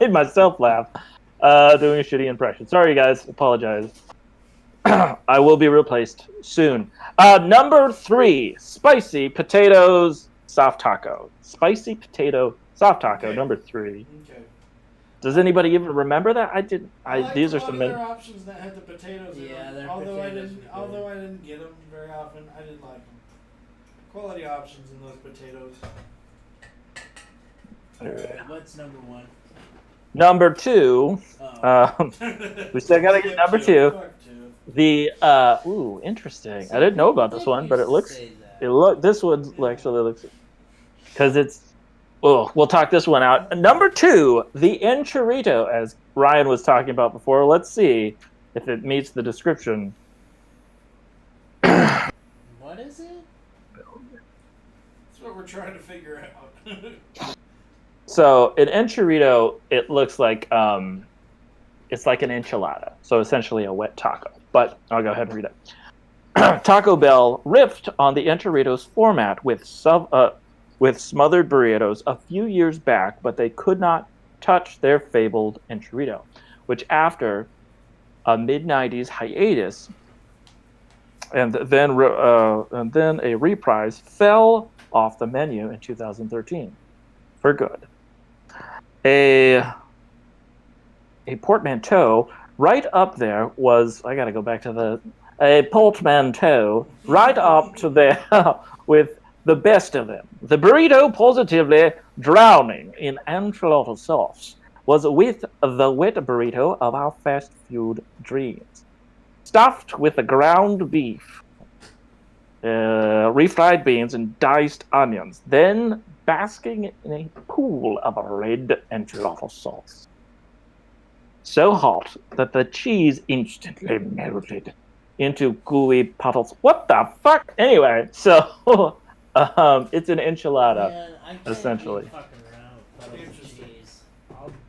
made myself laugh doing a shitty impression. Sorry, guys. Apologize. I will be replaced soon. Number 3, spicy potatoes soft taco. Spicy potato soft taco. Okay. Number 3. Okay. Does anybody even remember that? I didn't. I These are liked a lot some. of their options that had the potatoes in Yeah, them. their Although I potatoes didn't, were good. although I didn't get them very often, I did like them. Quality options in those potatoes. Alright, what's number 1? Number 2. Oh. We still gotta get number 2. Fuck two. The ooh, interesting. I didn't know about this one, but it looks. This one actually looks, because it's. Oh, we'll talk this one out. Number 2, the enchilito, as Ryan was talking about before. Let's see if it meets the description. What is it? That's what we're trying to figure out. So an enchilito, it looks like it's like an enchilada. So essentially a wet taco. But I'll go ahead and read it. Taco Bell riffed on the enchilito's format with smothered burritos a few years back, but they could not touch their fabled enchilito, which after a mid-90s hiatus and then a reprise fell off the menu in 2013 for good. A portmanteau right up there was, I gotta go back to a portmanteau right up to there with the best of them. The burrito, positively drowning in enchilada sauce, was with the wet burrito of our fast food dreams. Stuffed with the ground beef, refried beans, and diced onions, then basking in a pool of red enchilada sauce. So hot that the cheese instantly melted into gooey puddles. What the fuck? Anyway, so it's an enchilada. Man, I can't essentially. be fucking around with puddles of Interesting. cheese.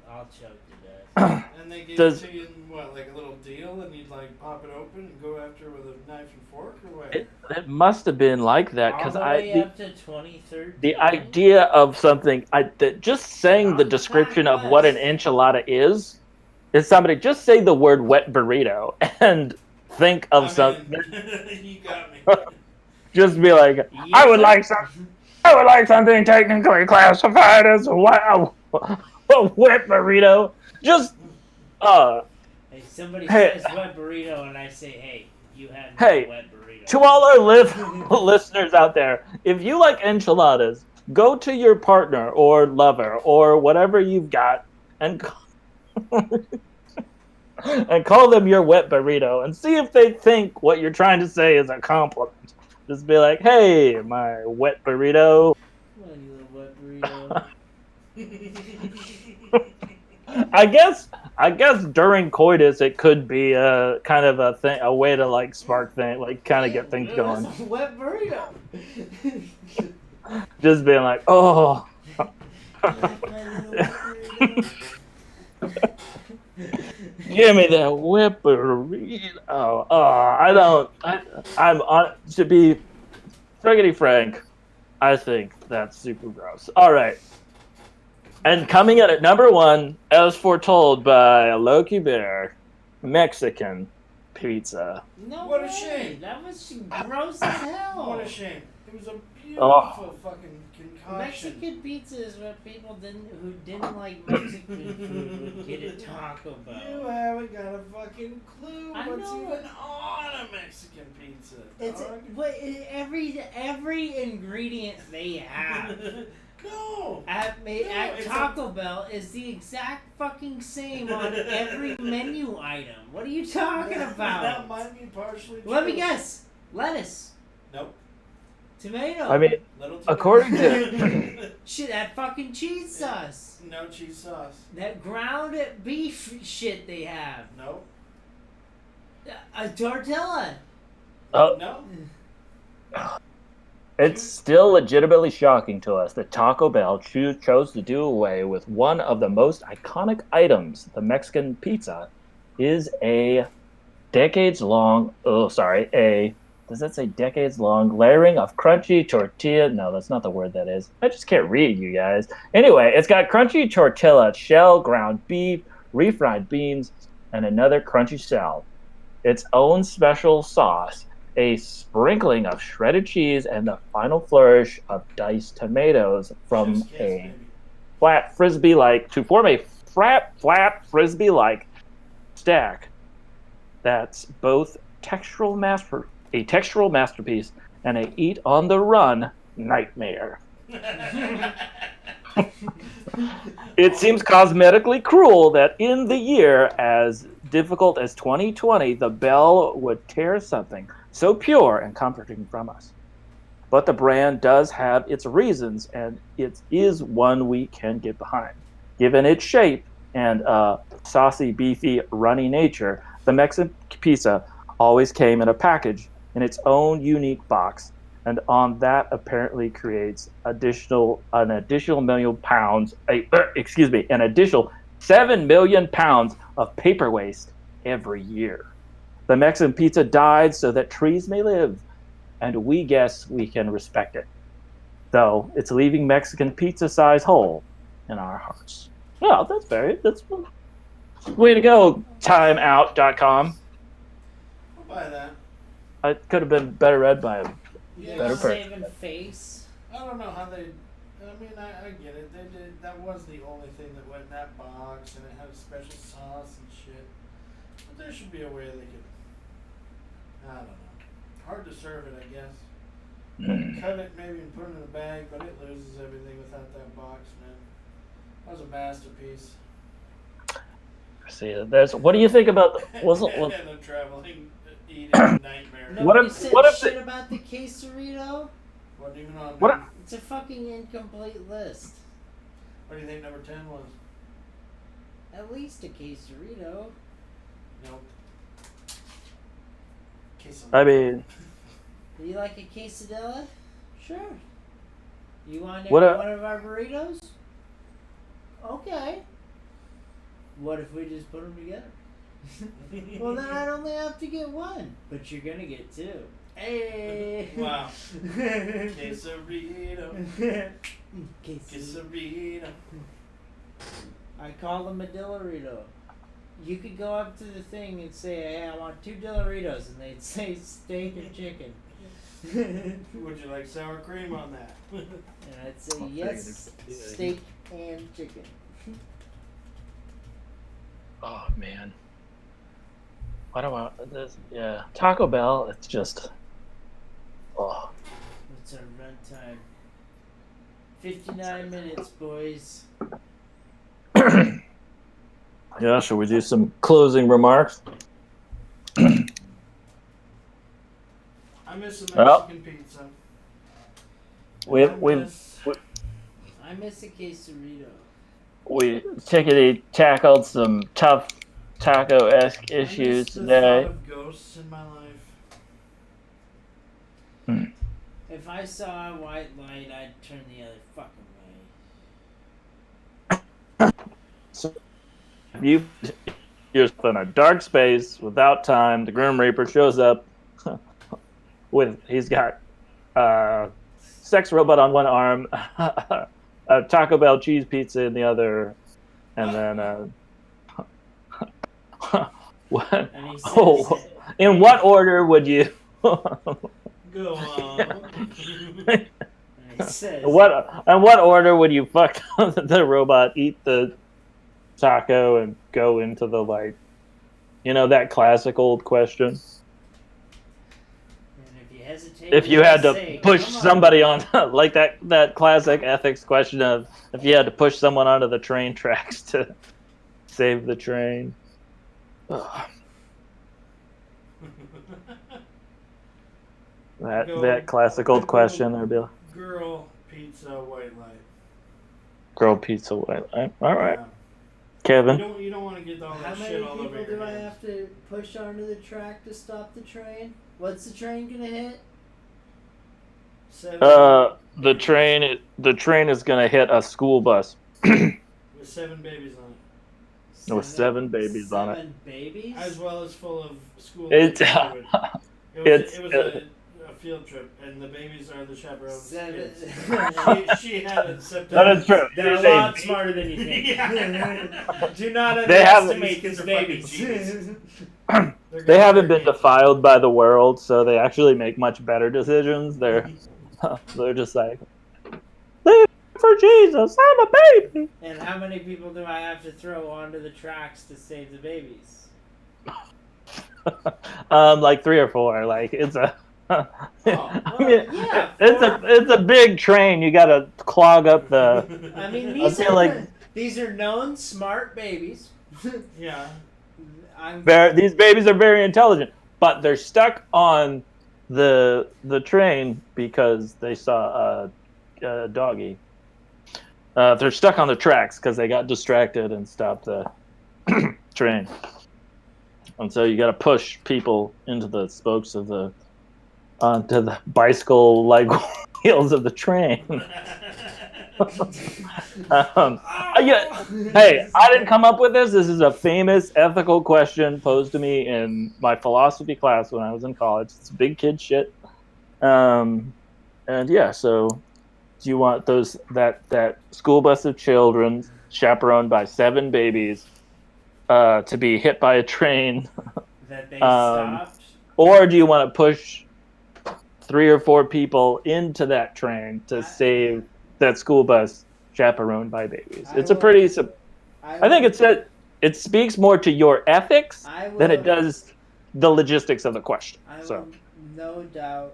I'll choke to death. And they gave Does- it to you in what, like a little deal, and you'd like pop it open and go after it with a knife and fork, or what? It must have been like that All because the way up to 2013. the idea of something that just saying the description of what an enchilada is somebody just say the word wet burrito and think of I'm something. in. You got me. Just be like, Yes, I would sir. like something technically classified as a wet burrito. Just Hey, somebody Hey. says wet burrito, and I say, hey, you have Hey, no wet burrito. to all our listeners out there, if you like enchiladas, go to your partner or lover or whatever you've got and and call them your wet burrito and see if they think what you're trying to say is a compliment. Just be like, hey, my wet burrito. Come on, you little wet burrito. I guess during coitus it could be a kind of a thing, a way to like spark thing, like kind of get things going. That's a wet burrito. Just being like, oh. Give me that wet burrito. I'm on to be friggity frank. I think that's super gross. All right. And coming in at number 1, as foretold by Loki Bear, Mexican pizza. No What a way. shame. That was gross as hell. What a shame. It was a beautiful fucking concoction. Mexican pizza is what people who didn't like Mexican food would get at Taco Bell. You haven't got a fucking clue I what's know. even on a Mexican pizza. It's dog. every ingredient they have No. at it's Taco Bell is the exact fucking same on every menu item. What are you talking about? That might be partially true. Let me guess. Lettuce, Nope. tomato. I mean, Little according to shit, that fucking cheese sauce. No cheese sauce. That ground beef shit they have. Nope. A tortilla. No. it's still legitimately shocking to us that Taco Bell chose to do away with one of the most iconic items. The Mexican pizza is a decades-long. Does that say decades-long layering of crunchy tortilla? No, that's not the word that is. I just can't read, you guys. Anyway, it's got crunchy tortilla, shell, ground beef, refried beans, and another crunchy shell. Its own special sauce, a sprinkling of shredded cheese, and the final flourish of diced tomatoes from Chef's kiss, a baby. flat frisbee-like to form a flat frisbee-like stack. That's both a textural masterpiece and a eat on the run nightmare. It seems cosmetically cruel that in the year as difficult as 2020, the Bell would tear something so pure and comforting from us. But the brand does have its reasons, and it is one we can get behind. Given its shape and saucy, beefy, runny nature, the Mexican pizza always came in a package in its own unique box, and on that apparently creates an additional 7 million pounds of paper waste every year. The Mexican pizza died so that trees may live, and we guess we can respect it. Though it's leaving Mexican pizza size hole in our hearts. Well, that's way to go, timeout.com. I'll buy that. It could have been better read by him. Yeah. Better person. Saving face. I don't know how they. I mean, I get it. They did. That was the only thing that went in that box, and it had a special sauce and shit. But there should be a way they could. I don't know. Hard to serve it, I guess. Cut it maybe and put it in a bag, but it loses everything without that box, man. That was a masterpiece. See, what do you think about the, And a traveling eating nightmare. Nobody What if- said what if shit about the quesarito? Wasn't even on. What there. It's a fucking incomplete list. What do you think number 10 was? At least a quesarito. Nope. I mean, Do you like a quesadilla? Sure. You want What a- one of our burritos? Okay. What if we just put them together? Well, then I'd only have to get one, but you're gonna get two. Hey! Wow. Quesarito. Quesarito. I call them a dillarito. You could go up to the thing and say, "Hey, I want 2 dillaritos," and they'd say steak or chicken. Would you like sour cream on that? And I'd say yes, steak and chicken. Oh man. Why do I this? Yeah, Taco Bell. It's just. Oh. What's our runtime? 59 minutes, boys. Yeah, should we do some closing remarks? I miss a Mexican pizza. I miss a quesarito. We tackled some tough taco-esque I issues miss the today. thought of ghosts in my life. If I saw a white light, I'd turn the other fucking way. So if you're in a dark space without time, the Grim Reaper shows up he's got sex robot on one arm, a Taco Bell cheese pizza in the other, and then what? And he says, In what order would you? Go on. and he says, In what order would you fuck the robot, eat the taco, and go into the light? You know, that classic old question. And if you hesitate, If you had to say, push "Come on." somebody on, like that classic ethics question of if you had to push someone onto the train tracks to save the train. Ugh. That classic old question. There'd be like, Girl, pizza, white light. girl pizza white light. All right, Yeah. Kevin. You don't want to get all How that many shit all over people your do I hands. have to push onto the track to stop the train? What's the train gonna hit? 7 The train is gonna hit a school bus with 7 babies on it, with 7 babies on it. 7 babies? as well as full of school. It's fluid. It was a field trip, and the babies are the chaperones. 7. kids. she had it September. That is true. They're a It is a- lot smarter than you think. Yeah. Do not They have- underestimate these These are fucking babies. geniuses. They haven't been defiled by the world, so they actually make much better decisions. They're just like, live for Jesus, I'm a baby. And how many people do I have to throw onto the tracks to save the babies? Like 3 or 4. Like it's a. Well, yeah, it's a big train. You gotta clog up the. I mean, I these are known smart babies. Yeah. These babies are very intelligent, but they're stuck on the train because they saw a doggy. They're stuck on the tracks because they got distracted and stopped the train. And so you got to push people into the spokes of onto the bicycle like wheels of the train. Hey, I didn't come up with this. This is a famous ethical question posed to me in my philosophy class when I was in college. It's big kid shit. And yeah, so do you want that school bus of children chaperoned by 7 babies to be hit by a train? That they stopped? Or do you want to push 3 or 4 people into that train to save that school bus chaperoned by babies? It's a pretty. I think it speaks more to your ethics than it does the logistics of the question. I So will no doubt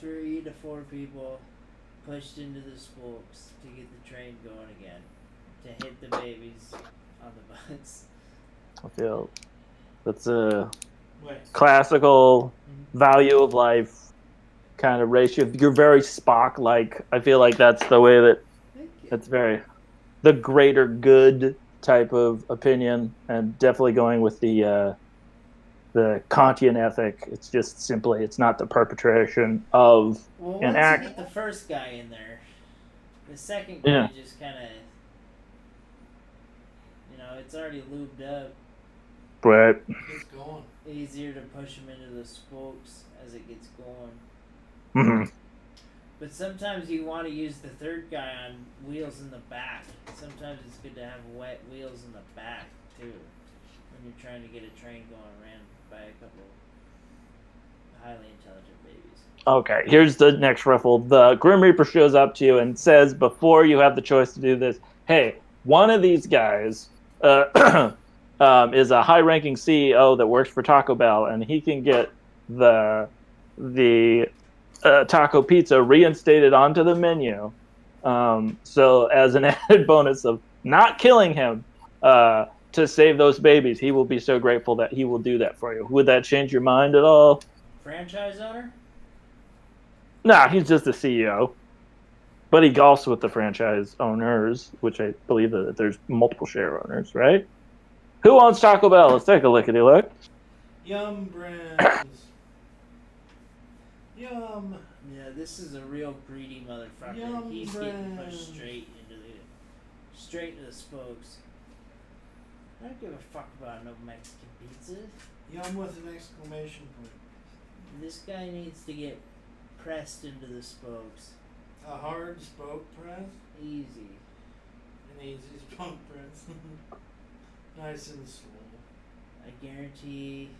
3 to 4 people pushed into the spokes to get the train going again, to hit the babies on the bus. I feel that's a Wait. classical value of life kind of ratio. You're very Spock-like. I feel like that's the way that Thank you. it's very the greater good type of opinion, and definitely going with the Kantian ethic. It's just simply it's not the perpetration of Well, an once act. you get the first guy in there, the second guy just kind of You know, it's already lubed up. But It's going. Easier to push them into the spokes as it gets going. mhm. But sometimes you want to use the third guy on wheels in the back. Sometimes it's good to have wet wheels in the back too, when you're trying to get a train going around by a couple of highly intelligent babies. Okay, here's the next riffle. The Grim Reaper shows up to you and says, before you have the choice to do this, hey, one of these guys is a high-ranking CEO that works for Taco Bell, and he can get the taco pizza reinstated onto the menu. So as an added bonus of not killing him to save those babies, he will be so grateful that he will do that for you. Would that change your mind at all? Franchise owner? Nah, he's just the CEO. But he golfs with the franchise owners, which I believe that there's multiple share owners, right? Who owns Taco Bell? Let's take a lickety look. Yum brands. Yum. Yeah, this is a real greedy motherfucker. Yum He's getting brand. pushed straight into the spokes. I don't give a fuck about no Mexican pizzas. Yum with an exclamation point. This guy needs to get pressed into the spokes. A hard spoke press. Easy. An easy spoke press. Nice and slow. I guarantee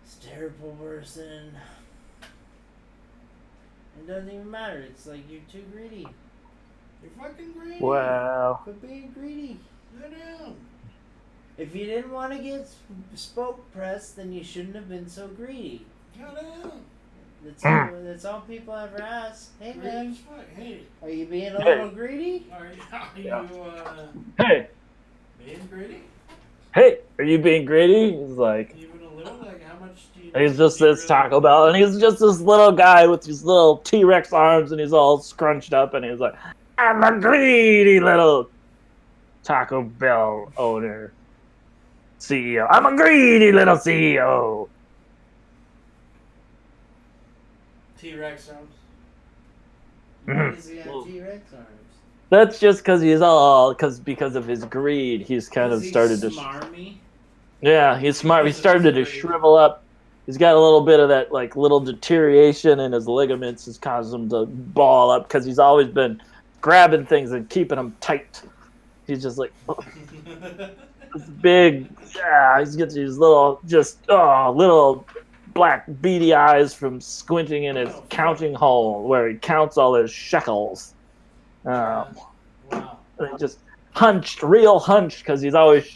this terrible person. It doesn't even matter. It's like you're too greedy. You're fucking greedy. Wow. Quit being greedy. Go down. If you didn't want to get spoke pressed, then you shouldn't have been so greedy. Go down. That's all people ever ask. Hey Greedy man, as fuck. Hey, are you being a little greedy? are Yeah. you Hey, being greedy? hey, are you being greedy? He's like, Even a little? Like how much do you he's just do you this Taco Bell, and he's just this little guy with these little T-Rex arms, and he's all scrunched up, and he's like, I'm a greedy little Taco Bell owner, CEO. I'm a greedy little CEO. T-Rex arms? Why Mhm. does he have T-Rex arms? That's just because because of his greed, he's kind of Is he started to. smarmy? Yeah, he's smart. He Because of started his to greed. shrivel up. He's got a little bit of that like little deterioration in his ligaments has caused him to ball up because he's always been grabbing things and keeping them tight. He's just like this big. Yeah, he's got these little little black beady eyes from squinting in his counting hole where he counts all his shekels. Wow. And he just real hunched, because he's always,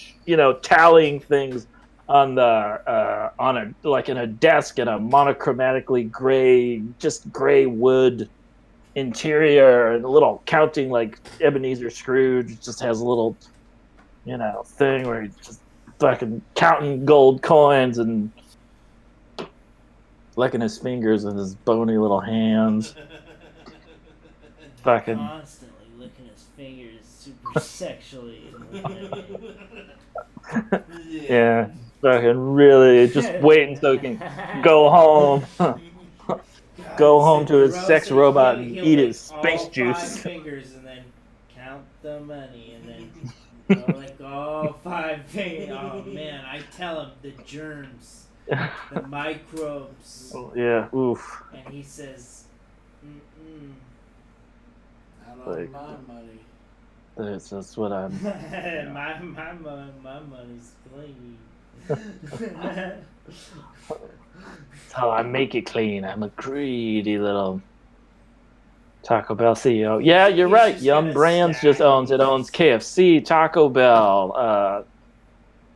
tallying things on in a desk in a monochromatically gray wood interior, and a little counting like Ebenezer Scrooge. Just has a little, thing where he's just fucking counting gold coins and licking his fingers with his bony little hands. Fucking Constantly licking his fingers super sexually. yeah, fucking really just waiting so he can go home. Go home to his sex robot and eat his space juice. 5 fingers and then count the money and then lick all 5 fingers. Oh man, I tell him the germs, the microbes, Yeah, oof. and he says, "Mm-mm." Out Like- on my money. That's what I'm. my money's clean. That's how I make it clean. I'm a greedy little Taco Bell CEO. Yeah, you're He's right. just Yum gonna Brands stack just owns these. it. Owns KFC, Taco Bell,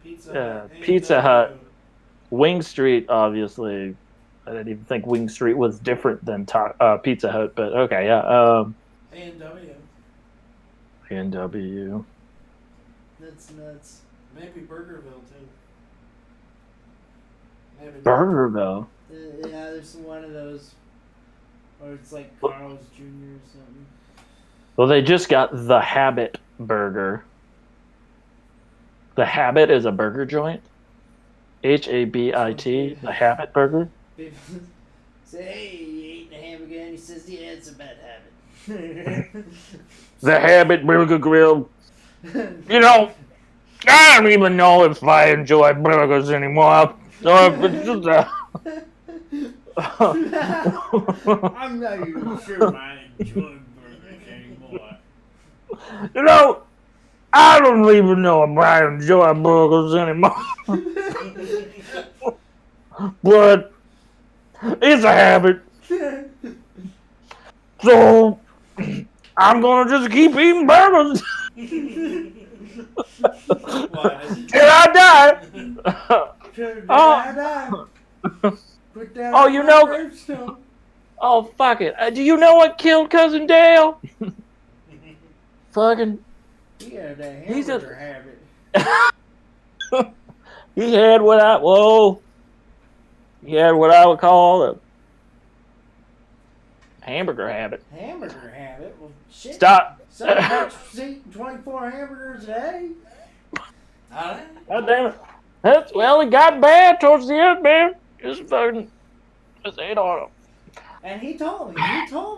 Pizza Hut. Wing Street. Obviously, I didn't even think Wing Street was different than Pizza Hut, but okay, yeah. A&W. A&W. That's nuts. Maybe Burgerville too. Maybe not. Burgerville. Yeah, there's one of those, or it's like Carl's Jr. or something. Well, they just got the Habit Burger. The Habit is a burger joint. HABIT. The Habit Burger. People say, "Hey, you eating a hamburger?" And he says, "Yeah, it's a bad habit." The Habit Burger Grill. You know, I don't even know if I enjoy burgers anymore. Or if it's just I'm not even sure I enjoy burgers anymore. you know, I don't even know if I enjoy burgers anymore. But it's a habit. So I'm gonna just keep eating burgers till I die. Put that Oh, on you my know. gravestone. Oh, fuck it. Do you know what killed Cousin Dale? Fucking. He had that He's a- hamburger habit. He had what I. Whoa. He had what I would call a hamburger habit. Hamburger habit? Well, shit. Stop. Some folks eat 24 hamburgers a day. God damn it. Well, it got bad towards the end, man. Just fucking. Just ate on them. And he told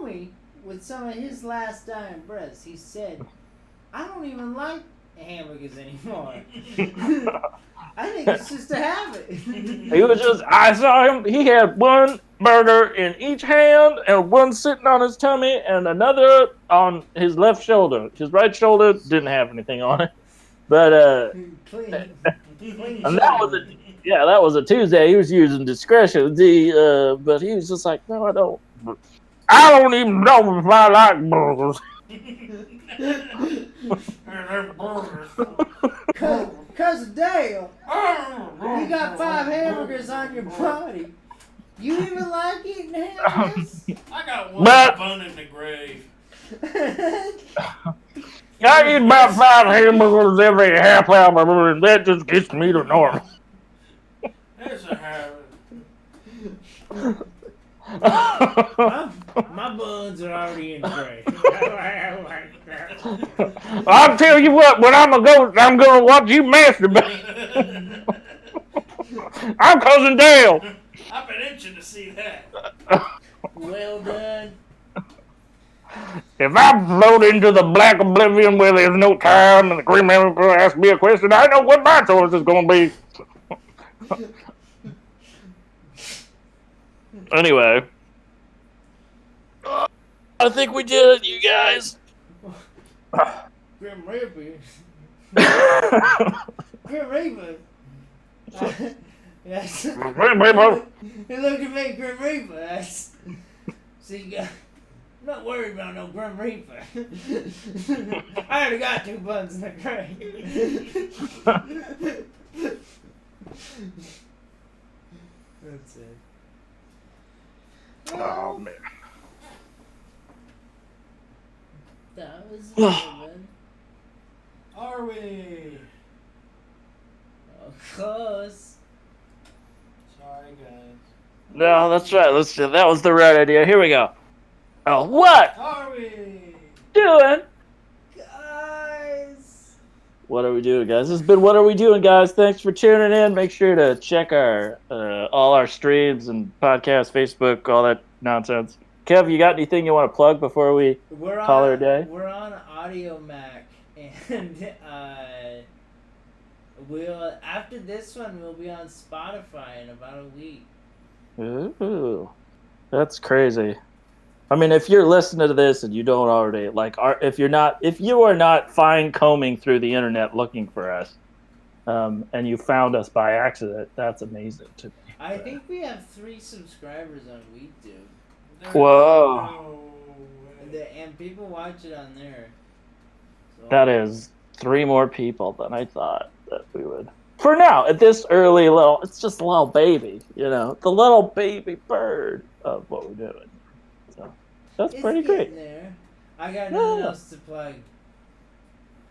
me with some of his last dying breaths, he said, I don't even like hamburgers anymore. I think it's just a habit. He was just, I saw him, he had one burger in each hand and one sitting on his tummy and another on his left shoulder. His right shoulder didn't have anything on it. But, Clean and that was a Tuesday. He was using discretion. But he was just like, no, I don't. I don't even know if I like burgers. Cousin Dale, you got 5 hamburgers on your body. You even like eating hamburgers? I got one bun in the grave. I eat about 5 hamburgers every half hour, and that just gets me to normal. There's a habit. My buns are already in the grave. I'll tell you what, when I'm gonna watch you masturbate. I'm Cousin Dale. I've been itching to see that. Well done. If I float into the black oblivion where there's no time and the Green Emperor asks me a question, I know what my choice is gonna be. Anyway. I think we did it, you guys. Grim Reaper. Grim Reaper. Yes. Grim Reaper. He looked at me, Grim Reaper. See, I'm not worried about no Grim Reaper. I already got 2 buns in the grave. That's it. Oh, man. That was it, man. Are we? Of course. Sorry, guys. No, that's right. That was the right idea. Here we go. Oh, what? Are we? Doing? Guys. What are we doing, guys? This has been What Are We Doing, guys? Thanks for tuning in. Make sure to check our all our streams and podcasts, Facebook, all that nonsense. Kev, you got anything you want to plug before we call it a day? We're on Audio Mac, and we'll after this one we'll be on Spotify in about a week. Ooh, that's crazy. I mean, if you're listening to this and you don't already if you are not fine combing through the internet looking for us, and you found us by accident, that's amazing to me. I think we have 3 subscribers on YouTube. Whoa. And people watch it on there. So. That is 3 more people than I thought that we would. For now, at this early it's just a little baby, the little baby bird of what we're doing. So that's pretty great. There. I got nothing else to plug.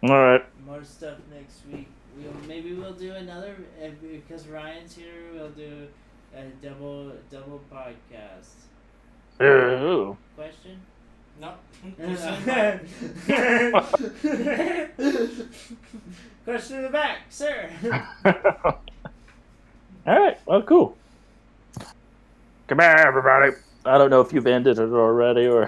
All right. More stuff next week. Maybe we'll do another, because Ryan's here. We'll do a double podcast. Ooh. Question? No. Question in the back, sir. All right. Well, cool. Come here, everybody. I don't know if you've ended it already or.